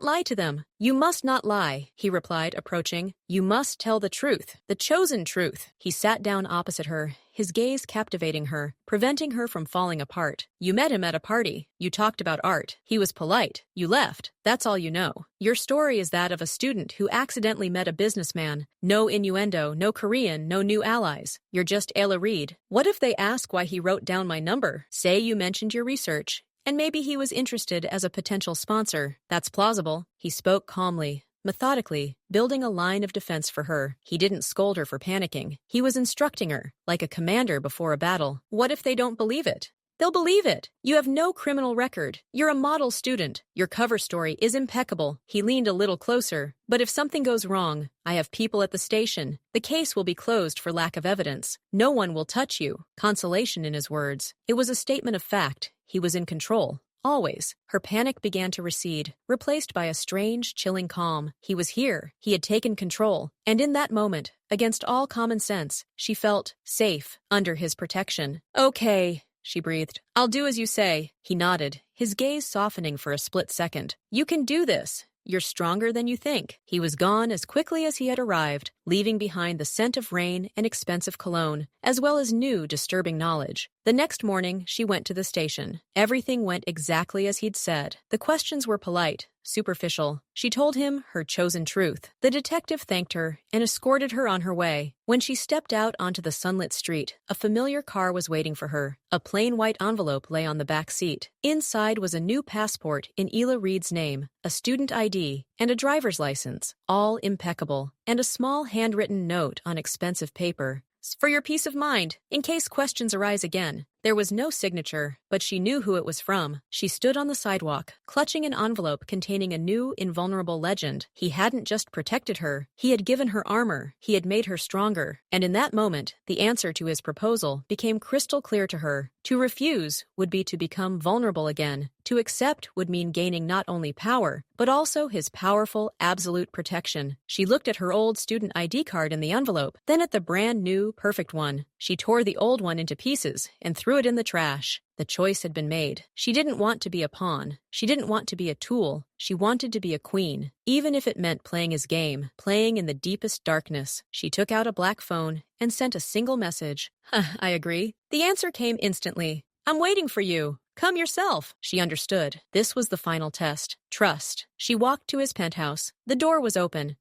lie to them." "You must not lie," he replied, approaching. "You must tell the truth, the chosen truth." He sat down opposite her, his gaze captivating her, preventing her from falling apart. "You met him at a party. You talked about art. He was polite. You left. That's all you know. Your story is that of a student who accidentally met a businessman. No innuendo, no Korean, no new allies. You're just Ayla Reed. What if they ask why he wrote down my number? Say you mentioned your research, and maybe he was interested as a potential sponsor. That's plausible." He spoke calmly, methodically, building a line of defense for her. He didn't scold her for panicking. He was instructing her, like a commander before a battle. "What if they don't believe it?" "They'll believe it. You have no criminal record. You're a model student. Your cover story is impeccable." He leaned a little closer. "But if something goes wrong, I have people at the station. The case will be closed for lack of evidence. No one will touch you." Consolation in his words. It was a statement of fact. He was in control. Always. Her panic began to recede, replaced by a strange, chilling calm. He was here. He had taken control. And in that moment, against all common sense, she felt safe under his protection. "Okay," she breathed. "I'll do as you say." He nodded, his gaze softening for a split second. "You can do this. You're stronger than you think." He was gone as quickly as he had arrived, leaving behind the scent of rain and expensive cologne, as well as new, disturbing knowledge. The next morning, she went to the station. Everything went exactly as he'd said. The questions were polite, superficial. She told him her chosen truth. The detective thanked her and escorted her on her way. When she stepped out onto the sunlit street, a familiar car was waiting for her. A plain white envelope lay on the back seat. Inside was a new passport in Ayla Reed's name, a student ID, and a driver's license, all impeccable, and a small handwritten note on expensive paper. "For your peace of mind, in case questions arise again." There was no signature, but she knew who it was from. She stood on the sidewalk, clutching an envelope containing a new, invulnerable legend. He hadn't just protected her, he had given her armor, he had made her stronger. And in that moment, the answer to his proposal became crystal clear to her. To refuse would be to become vulnerable again. To accept would mean gaining not only power, but also his powerful, absolute protection. She looked at her old student ID card in the envelope, then at the brand new, perfect one. She tore the old one into pieces and threw it in the trash. The choice had been made. She didn't want to be a pawn. She didn't want to be a tool. She wanted to be a queen, even if it meant playing his game, playing in the deepest darkness. She took out a black phone and sent a single message. "I agree." The answer came instantly. "I'm waiting for you. Come yourself." She understood. This was the final test. Trust. She walked to his penthouse. The door was open.